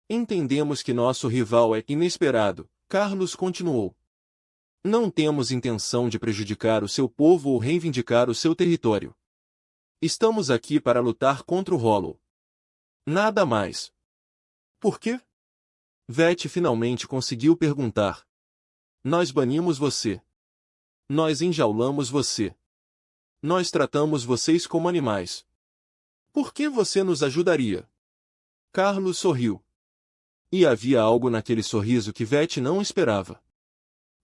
Entendemos que nosso rival é inesperado, Carlos continuou. Não temos intenção de prejudicar o seu povo ou reivindicar o seu território. Estamos aqui para lutar contra o Hollow. Nada mais. Por quê? Veth finalmente conseguiu perguntar. Nós banimos você. Nós enjaulamos você. Nós tratamos vocês como animais. Por que você nos ajudaria? Carlos sorriu. E havia algo naquele sorriso que Veth não esperava.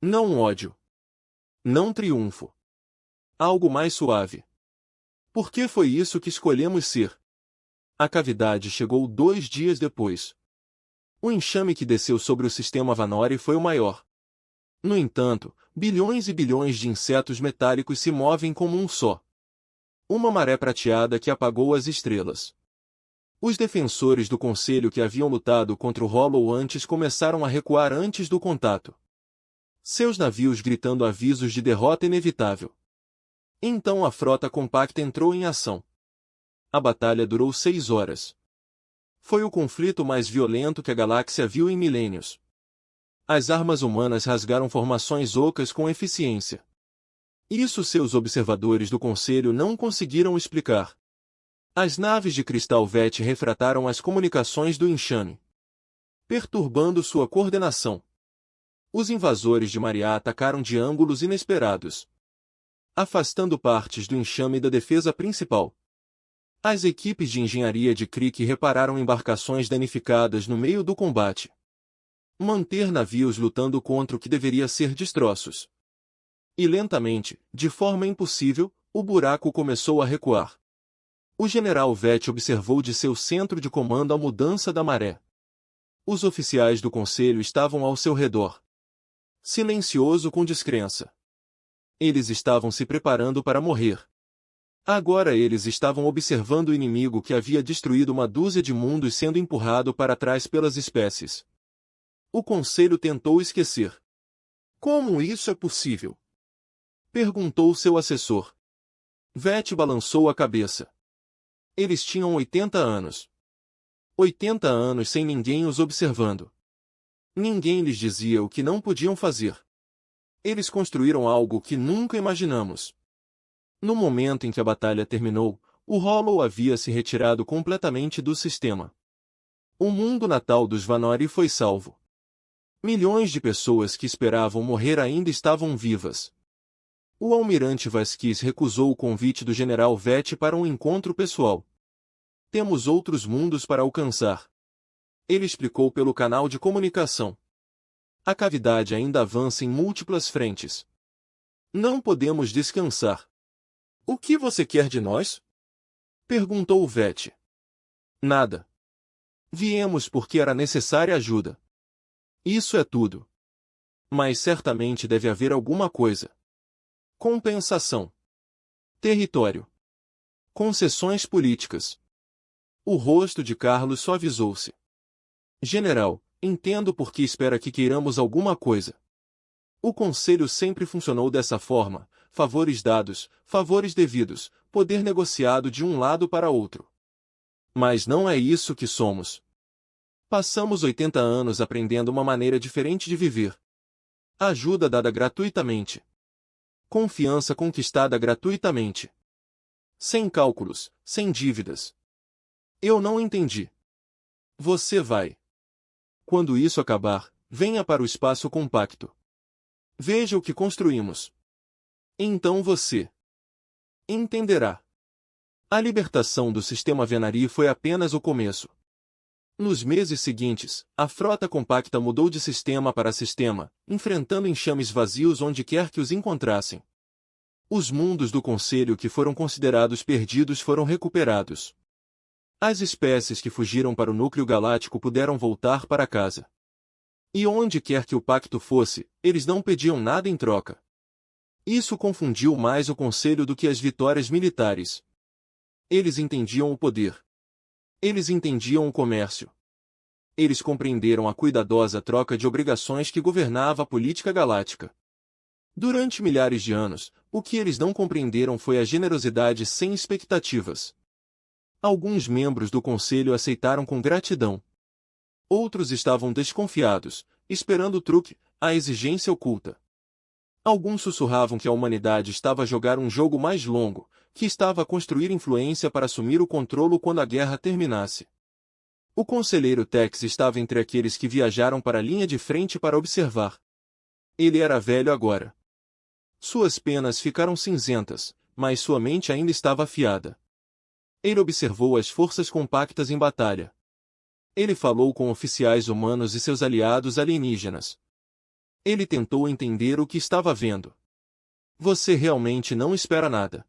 Não ódio. Não triunfo. Algo mais suave. Por que foi isso que escolhemos ser? A cavidade chegou 2 dias depois. O enxame que desceu sobre o sistema Vanori foi o maior. No entanto, bilhões e bilhões de insetos metálicos se movem como um só. Uma maré prateada que apagou as estrelas. Os defensores do Conselho que haviam lutado contra o Hollow antes começaram a recuar antes do contato. Seus navios gritando avisos de derrota inevitável. Então a frota compacta entrou em ação. A batalha durou 6 horas. Foi o conflito mais violento que a galáxia viu em milênios. As armas humanas rasgaram formações ocas com eficiência. Isso seus observadores do Conselho não conseguiram explicar. As naves de cristal Veth refrataram as comunicações do enxame, perturbando sua coordenação. Os invasores de Mariá atacaram de ângulos inesperados, afastando partes do enxame da defesa principal. As equipes de engenharia de Crick repararam embarcações danificadas no meio do combate. Manter navios lutando contra o que deveria ser destroços. E lentamente, de forma impossível, o buraco começou a recuar. O general Veth observou de seu centro de comando a mudança da maré. Os oficiais do conselho estavam ao seu redor. Silencioso com descrença. Eles estavam se preparando para morrer. Agora eles estavam observando o inimigo que havia destruído uma dúzia de mundos sendo empurrado para trás pelas espécies. O conselho tentou esquecer. Como isso é possível? Perguntou seu assessor. Veth balançou a cabeça. Eles tinham 80 anos. 80 anos sem ninguém os observando. Ninguém lhes dizia o que não podiam fazer. Eles construíram algo que nunca imaginamos. No momento em que a batalha terminou, o Hollow havia se retirado completamente do sistema. O mundo natal dos Vanori foi salvo. Milhões de pessoas que esperavam morrer ainda estavam vivas. O almirante Vasquez recusou o convite do general Veth para um encontro pessoal. Temos outros mundos para alcançar. Ele explicou pelo canal de comunicação. A cavidade ainda avança em múltiplas frentes. Não podemos descansar. O que você quer de nós? Perguntou Veth. Nada. Viemos porque era necessária ajuda. Isso é tudo. Mas certamente deve haver alguma coisa. Compensação. Território. Concessões políticas. O rosto de Carlos suavizou-se. General, entendo por que espera que queiramos alguma coisa. O conselho sempre funcionou dessa forma, favores dados, favores devidos, poder negociado de um lado para outro. Mas não é isso que somos. Passamos 80 anos aprendendo uma maneira diferente de viver. Ajuda dada gratuitamente. Confiança conquistada gratuitamente. Sem cálculos, sem dívidas. Eu não entendi. Você vai. Quando isso acabar, venha para o espaço compacto. Veja o que construímos. Então você entenderá. A libertação do sistema Venari foi apenas o começo. Nos meses seguintes, a frota compacta mudou de sistema para sistema, enfrentando enxames vazios onde quer que os encontrassem. Os mundos do Conselho que foram considerados perdidos foram recuperados. As espécies que fugiram para o núcleo galáctico puderam voltar para casa. E onde quer que o pacto fosse, eles não pediam nada em troca. Isso confundiu mais o Conselho do que as vitórias militares. Eles entendiam o poder. Eles entendiam o comércio. Eles compreenderam a cuidadosa troca de obrigações que governava a política galáctica. Durante milhares de anos, o que eles não compreenderam foi a generosidade sem expectativas. Alguns membros do conselho aceitaram com gratidão. Outros estavam desconfiados, esperando o truque, a exigência oculta. Alguns sussurravam que a humanidade estava a jogar um jogo mais longo, que estava a construir influência para assumir o controle quando a guerra terminasse. O conselheiro Tex estava entre aqueles que viajaram para a linha de frente para observar. Ele era velho agora. Suas penas ficaram cinzentas, mas sua mente ainda estava afiada. Ele observou as forças compactas em batalha. Ele falou com oficiais humanos e seus aliados alienígenas. Ele tentou entender o que estava vendo. Você realmente não espera nada.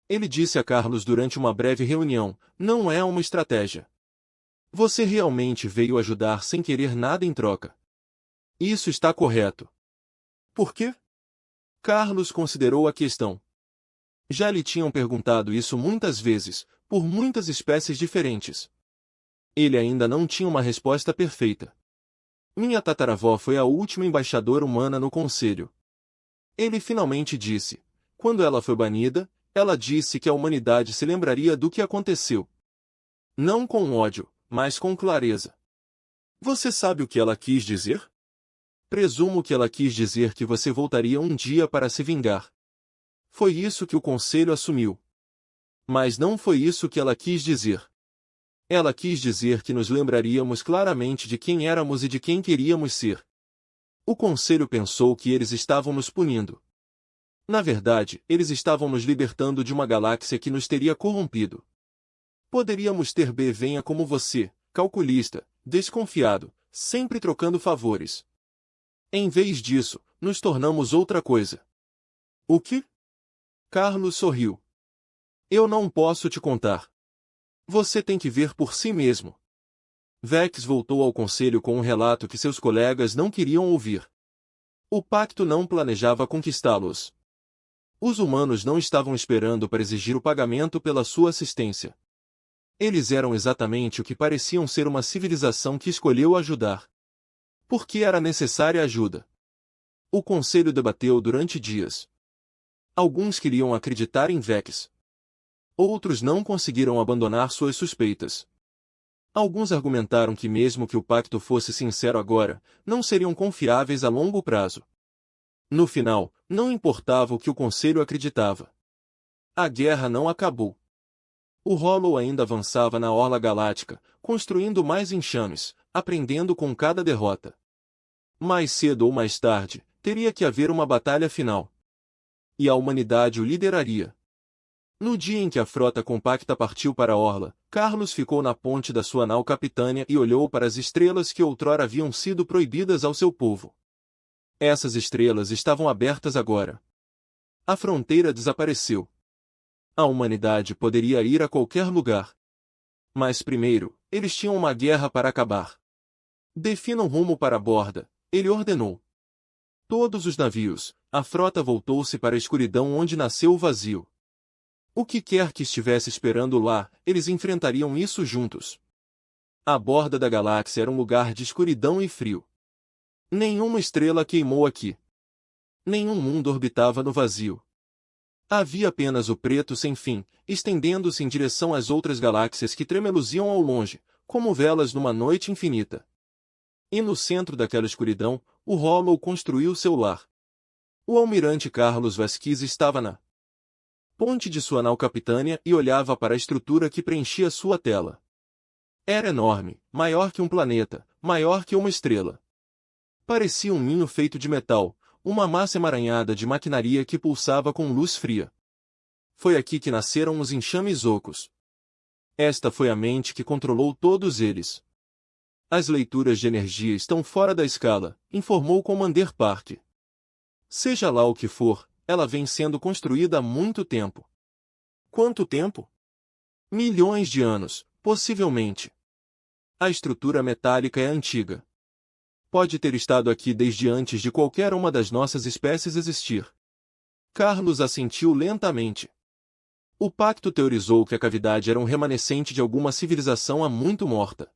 Ele disse a Carlos durante uma breve reunião, não é uma estratégia. Você realmente veio ajudar sem querer nada em troca. Isso está correto. Por quê? Carlos considerou a questão. Já lhe tinham perguntado isso muitas vezes, por muitas espécies diferentes. Ele ainda não tinha uma resposta perfeita. Minha tataravó foi a última embaixadora humana no conselho. Ele finalmente disse. Quando ela foi banida, ela disse que a humanidade se lembraria do que aconteceu. Não com ódio, mas com clareza. Você sabe o que ela quis dizer? Presumo que ela quis dizer que você voltaria um dia para se vingar. Foi isso que o conselho assumiu. Mas não foi isso que ela quis dizer. Ela quis dizer que nos lembraríamos claramente de quem éramos e de quem queríamos ser. O conselho pensou que eles estavam nos punindo. Na verdade, eles estavam nos libertando de uma galáxia que nos teria corrompido. Poderíamos ter B. Venha como você, calculista, desconfiado, sempre trocando favores. Em vez disso, nos tornamos outra coisa. O que? Carlos sorriu. Eu não posso te contar. Você tem que ver por si mesmo. Vex voltou ao conselho com um relato que seus colegas não queriam ouvir. O pacto não planejava conquistá-los. Os humanos não estavam esperando para exigir o pagamento pela sua assistência. Eles eram exatamente o que pareciam ser uma civilização que escolheu ajudar. Porque era necessária ajuda. O conselho debateu durante dias. Alguns queriam acreditar em Vex. Outros não conseguiram abandonar suas suspeitas. Alguns argumentaram que mesmo que o pacto fosse sincero agora, não seriam confiáveis a longo prazo. No final, não importava o que o conselho acreditava. A guerra não acabou. O Hollow ainda avançava na Orla Galáctica, construindo mais enxames, aprendendo com cada derrota. Mais cedo ou mais tarde, teria que haver uma batalha final. E a humanidade o lideraria. No dia em que a frota compacta partiu para a Orla, Carlos ficou na ponte da sua nau capitânia e olhou para as estrelas que outrora haviam sido proibidas ao seu povo. Essas estrelas estavam abertas agora. A fronteira desapareceu. A humanidade poderia ir a qualquer lugar. Mas primeiro, eles tinham uma guerra para acabar. Definam rumo para a borda, ele ordenou. Todos os navios, a frota voltou-se para a escuridão onde nasceu o vazio. O que quer que estivesse esperando lá, eles enfrentariam isso juntos. A borda da galáxia era um lugar de escuridão e frio. Nenhuma estrela queimou aqui. Nenhum mundo orbitava no vazio. Havia apenas o preto sem fim, estendendo-se em direção às outras galáxias que tremeluziam ao longe, como velas numa noite infinita. E no centro daquela escuridão, o Hollow construiu seu lar. O almirante Carlos Vasquez estava na ponte de sua nau capitânia e olhava para a estrutura que preenchia sua tela. Era enorme, maior que um planeta, maior que uma estrela. Parecia um ninho feito de metal, uma massa emaranhada de maquinaria que pulsava com luz fria. Foi aqui que nasceram os enxames ocos. Esta foi a mente que controlou todos eles. As leituras de energia estão fora da escala, informou Commander Park. Seja lá o que for, ela vem sendo construída há muito tempo. Quanto tempo? Milhões de anos, possivelmente. A estrutura metálica é antiga. Pode ter estado aqui desde antes de qualquer uma das nossas espécies existir. Carlos assentiu lentamente. O pacto teorizou que a cavidade era um remanescente de alguma civilização há muito morta.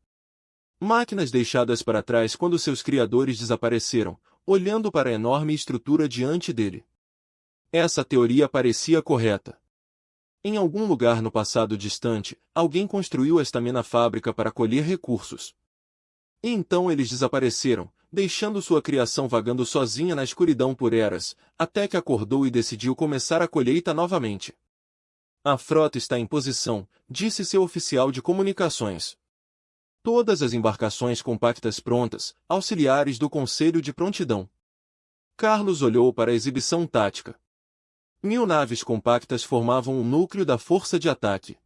Máquinas deixadas para trás quando seus criadores desapareceram, olhando para a enorme estrutura diante dele. Essa teoria parecia correta. Em algum lugar no passado distante, alguém construiu esta fábrica para colher recursos. E então eles desapareceram, deixando sua criação vagando sozinha na escuridão por eras, até que acordou e decidiu começar a colheita novamente. A frota está em posição, disse seu oficial de comunicações. Todas as embarcações compactas prontas, auxiliares do Conselho de Prontidão. Carlos olhou para a exibição tática. 1000 naves compactas formavam o núcleo da força de ataque.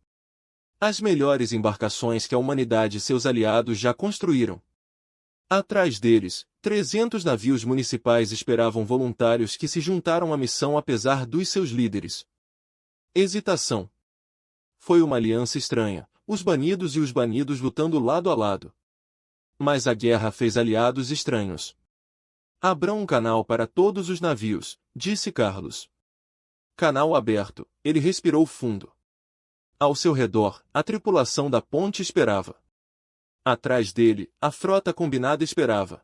As melhores embarcações que a humanidade e seus aliados já construíram. Atrás deles, 300 navios municipais esperavam voluntários que se juntaram à missão apesar dos seus líderes. Hesitação. Foi uma aliança estranha, os banidos e os banidos lutando lado a lado. Mas a guerra fez aliados estranhos. Abram um canal para todos os navios, disse Carlos. Canal aberto, ele respirou fundo. Ao seu redor, a tripulação da ponte esperava. Atrás dele, a frota combinada esperava.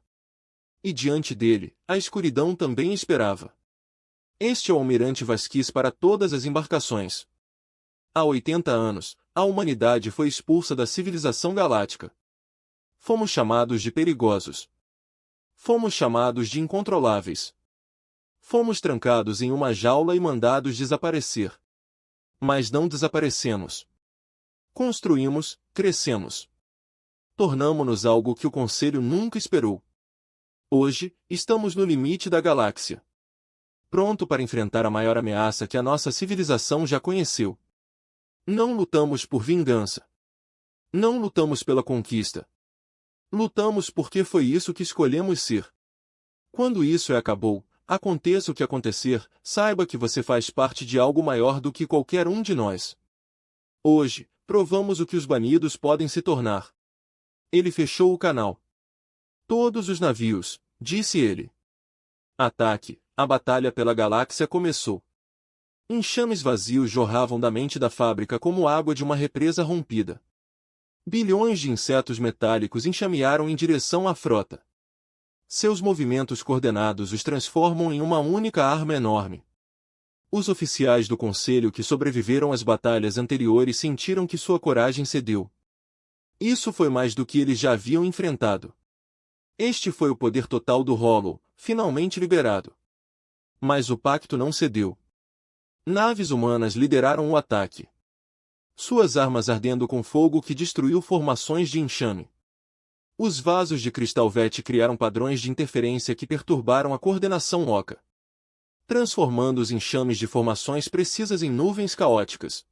E diante dele, a escuridão também esperava. Este é o Almirante Vasquez para todas as embarcações. Há 80 anos, a humanidade foi expulsa da civilização galáctica. Fomos chamados de perigosos. Fomos chamados de incontroláveis. Fomos trancados em uma jaula e mandados desaparecer. Mas não desaparecemos. Construímos, crescemos. Tornamo-nos algo que o Conselho nunca esperou. Hoje, estamos no limite da galáxia. Pronto para enfrentar a maior ameaça que a nossa civilização já conheceu. Não lutamos por vingança. Não lutamos pela conquista. Lutamos porque foi isso que escolhemos ser. Quando isso acabou, aconteça o que acontecer, saiba que você faz parte de algo maior do que qualquer um de nós. Hoje, provamos o que os banidos podem se tornar. Ele fechou o canal. Todos os navios, disse ele. Ataque, a batalha pela galáxia começou. Enxames vazios jorravam da mente da fábrica como água de uma represa rompida. Bilhões de insetos metálicos enxamearam em direção à frota. Seus movimentos coordenados os transformam em uma única arma enorme. Os oficiais do Conselho que sobreviveram às batalhas anteriores sentiram que sua coragem cedeu. Isso foi mais do que eles já haviam enfrentado. Este foi o poder total do Hollow, finalmente liberado. Mas o pacto não cedeu. Naves humanas lideraram o ataque. Suas armas ardendo com fogo que destruiu formações de enxame. Os vasos de cristal VET criaram padrões de interferência que perturbaram a coordenação Oca, transformando os enxames de formações precisas em nuvens caóticas.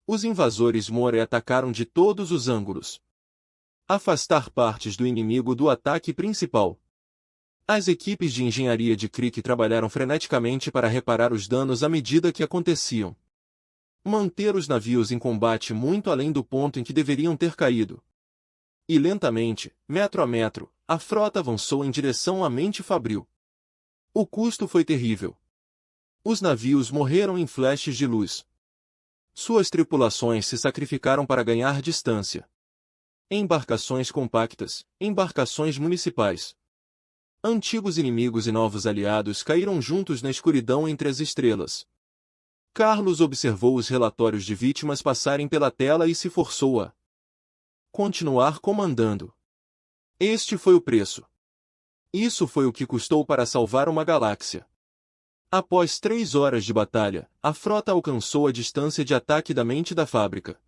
Os invasores More atacaram de todos os ângulos. Afastar partes do inimigo do ataque principal. As equipes de engenharia de Crick trabalharam freneticamente para reparar os danos à medida que aconteciam. Manter os navios em combate muito além do ponto em que deveriam ter caído. E lentamente, metro a metro, a frota avançou em direção à mente fabril. O custo foi terrível. Os navios morreram em flashes de luz. Suas tripulações se sacrificaram para ganhar distância. Embarcações compactas, embarcações municipais. Antigos inimigos e novos aliados caíram juntos na escuridão entre as estrelas. Carlos observou os relatórios de vítimas passarem pela tela e se forçou a continuar comandando. Este foi o preço. Isso foi o que custou para salvar uma galáxia. Após 3 horas de batalha, a frota alcançou a distância de ataque da mente da fábrica.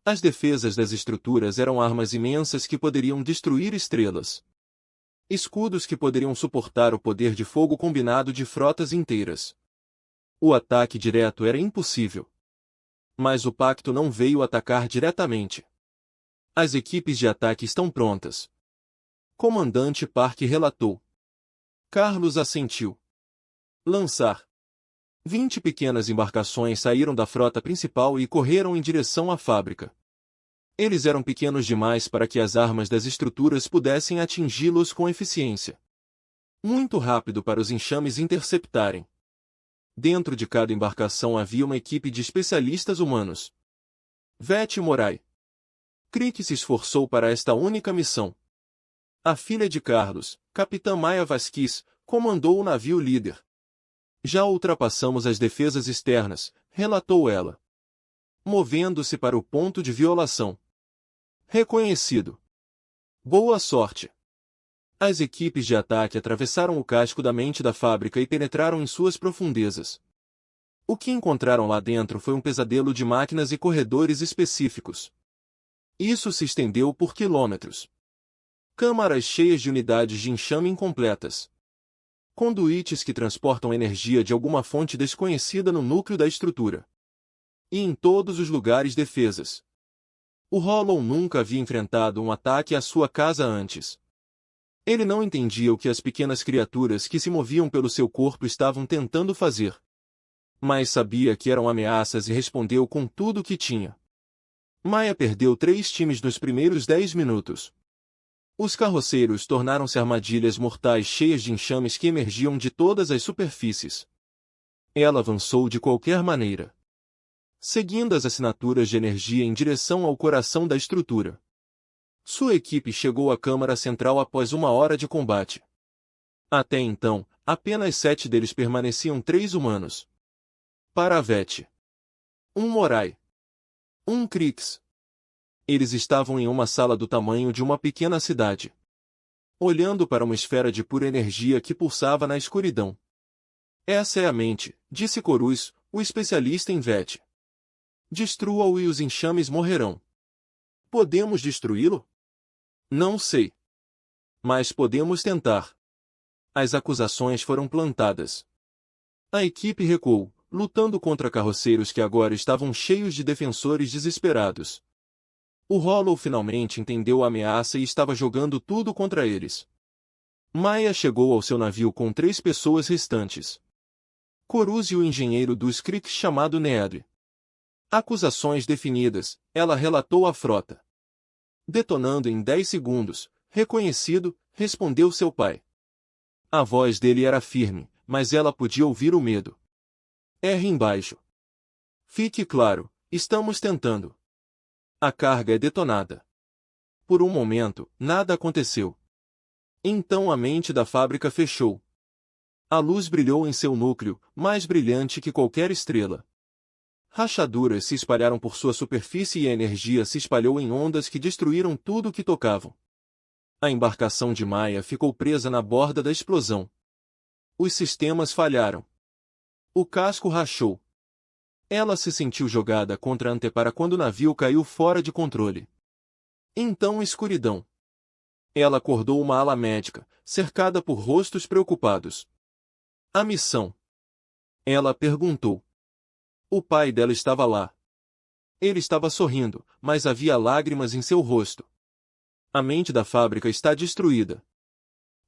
As defesas das estruturas eram armas imensas que poderiam destruir estrelas. Escudos que poderiam suportar o poder de fogo combinado de frotas inteiras. O ataque direto era impossível. Mas o pacto não veio atacar diretamente. As equipes de ataque estão prontas. Comandante Park relatou. Carlos assentiu. Lançar. 20 pequenas embarcações saíram da frota principal e correram em direção à fábrica. Eles eram pequenos demais para que as armas das estruturas pudessem atingi-los com eficiência. Muito rápido para os enxames interceptarem. Dentro de cada embarcação havia uma equipe de especialistas humanos. Vete Morai. Crick se esforçou para esta única missão. A filha de Carlos, Capitã Maya Vasquez, comandou o navio líder. Já ultrapassamos as defesas externas, relatou ela. movendo-se para o ponto de violação. Reconhecido. Boa sorte. As equipes de ataque atravessaram o casco da mente da fábrica e penetraram em suas profundezas. O que encontraram lá dentro foi um pesadelo de máquinas e corredores específicos. Isso se estendeu por quilômetros. Câmaras cheias de unidades de enxame incompletas. Conduítes que transportam energia de alguma fonte desconhecida no núcleo da estrutura. E em todos os lugares defesas. O Hollow nunca havia enfrentado um ataque à sua casa antes. Ele não entendia o que as pequenas criaturas que se moviam pelo seu corpo estavam tentando fazer. Mas sabia que eram ameaças e respondeu com tudo o que tinha. Maya perdeu 3 times nos primeiros 10 minutos. Os carroceiros tornaram-se armadilhas mortais cheias de enxames que emergiam de todas as superfícies. Ela avançou de qualquer maneira, seguindo as assinaturas de energia em direção ao coração da estrutura. Sua equipe chegou à câmara central após 1 hora de combate. Até então, apenas 7 deles permaneciam 3 humanos. Paravet. 1 Morai. 1 Krix. Eles estavam em uma sala do tamanho de uma pequena cidade, olhando para uma esfera de pura energia que pulsava na escuridão. Essa é a mente, disse Corus, o especialista em VET. Destrua-o e os enxames morrerão. Podemos destruí-lo? Não sei. Mas podemos tentar. As acusações foram plantadas. A equipe recuou, lutando contra carroceiros que agora estavam cheios de defensores desesperados. O Hollow finalmente entendeu a ameaça e estava jogando tudo contra eles. Maya chegou ao seu navio com 3 pessoas restantes. Corus e o engenheiro dos Krix chamado Needre. Acusações definidas, ela relatou à frota. Detonando em 10 segundos, reconhecido, respondeu seu pai. A voz dele era firme, mas ela podia ouvir o medo. R embaixo. Fique claro, estamos tentando. A carga é detonada. Por um momento, nada aconteceu. Então a mente da fábrica fechou. A luz brilhou em seu núcleo, mais brilhante que qualquer estrela. Rachaduras se espalharam por sua superfície e a energia se espalhou em ondas que destruíram tudo o que tocavam. A embarcação de Maya ficou presa na borda da explosão. Os sistemas falharam. O casco rachou. Ela se sentiu jogada contra a antepara quando o navio caiu fora de controle. Então escuridão. Ela acordou uma ala médica, cercada por rostos preocupados. A missão? Ela perguntou. O pai dela estava lá. Ele estava sorrindo, mas havia lágrimas em seu rosto. A mente da fábrica está destruída.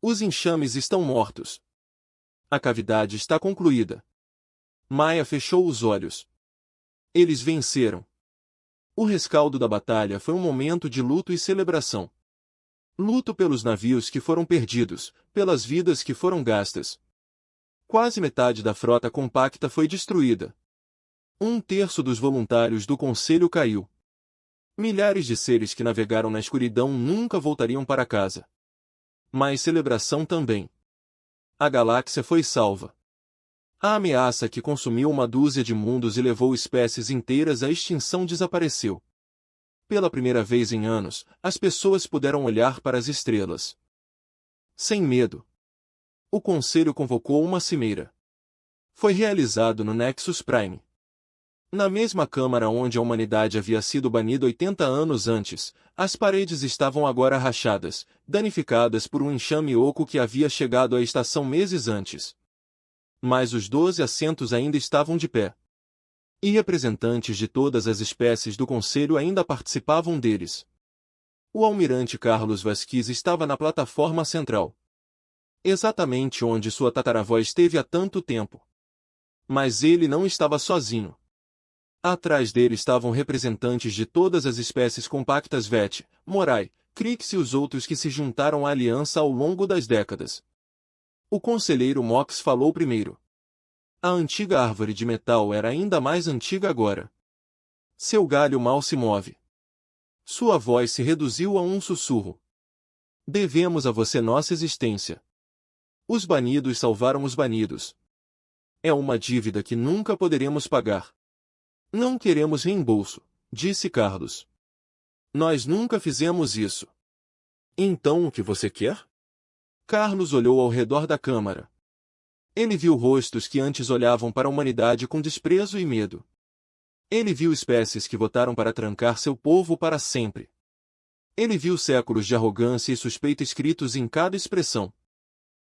Os enxames estão mortos. A cavidade está concluída. Maya fechou os olhos. Eles venceram. O rescaldo da batalha foi um momento de luto e celebração. Luto pelos navios que foram perdidos, pelas vidas que foram gastas. Quase metade da frota compacta foi destruída. 1/3 dos voluntários do Conselho caiu. Milhares de seres que navegaram na escuridão nunca voltariam para casa. Mas celebração também. A galáxia foi salva. A ameaça que consumiu uma dúzia de mundos e levou espécies inteiras à extinção desapareceu. Pela primeira vez em anos, as pessoas puderam olhar para as estrelas. Sem medo. O Conselho convocou uma cimeira. Foi realizado no Nexus Prime. Na mesma câmara onde a humanidade havia sido banida 80 anos antes, as paredes estavam agora rachadas, danificadas por um enxame oco que havia chegado à estação meses antes. Mas os 12 assentos ainda estavam de pé. E representantes de todas as espécies do Conselho ainda participavam deles. O almirante Carlos Vasquez estava na plataforma central. Exatamente onde sua tataravó esteve há tanto tempo. Mas ele não estava sozinho. Atrás dele estavam representantes de todas as espécies compactas VET, Morai, Krix e os outros que se juntaram à aliança ao longo das décadas. O conselheiro Mox falou primeiro. A antiga árvore de metal era ainda mais antiga agora. Seu galho mal se move. Sua voz se reduziu a um sussurro. Devemos a você nossa existência. Os banidos salvaram os banidos. É uma dívida que nunca poderemos pagar. Não queremos reembolso, disse Carlos. Nós nunca fizemos isso. Então o que você quer? Carlos olhou ao redor da câmara. Ele viu rostos que antes olhavam para a humanidade com desprezo e medo. Ele viu espécies que votaram para trancar seu povo para sempre. Ele viu séculos de arrogância e suspeita escritos em cada expressão.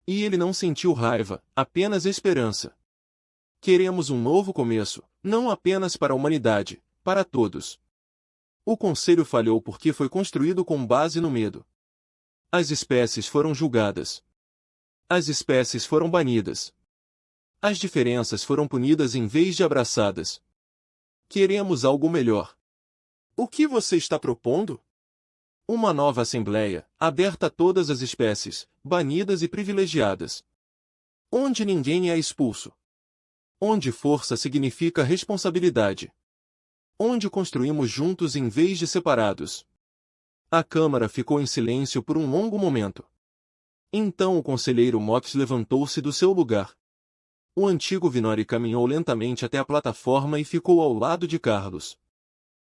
E ele não sentiu raiva, apenas esperança. Queremos um novo começo, não apenas para a humanidade, para todos. O conselho falhou porque foi construído com base no medo. As espécies foram julgadas. As espécies foram banidas. As diferenças foram punidas em vez de abraçadas. Queremos algo melhor. O que você está propondo? Uma nova assembleia, aberta a todas as espécies, banidas e privilegiadas. Onde ninguém é expulso. Onde força significa responsabilidade. Onde construímos juntos em vez de separados. A Câmara ficou em silêncio por um longo momento. Então o conselheiro Mops levantou-se do seu lugar. O antigo Vinori caminhou lentamente até a plataforma e ficou ao lado de Carlos.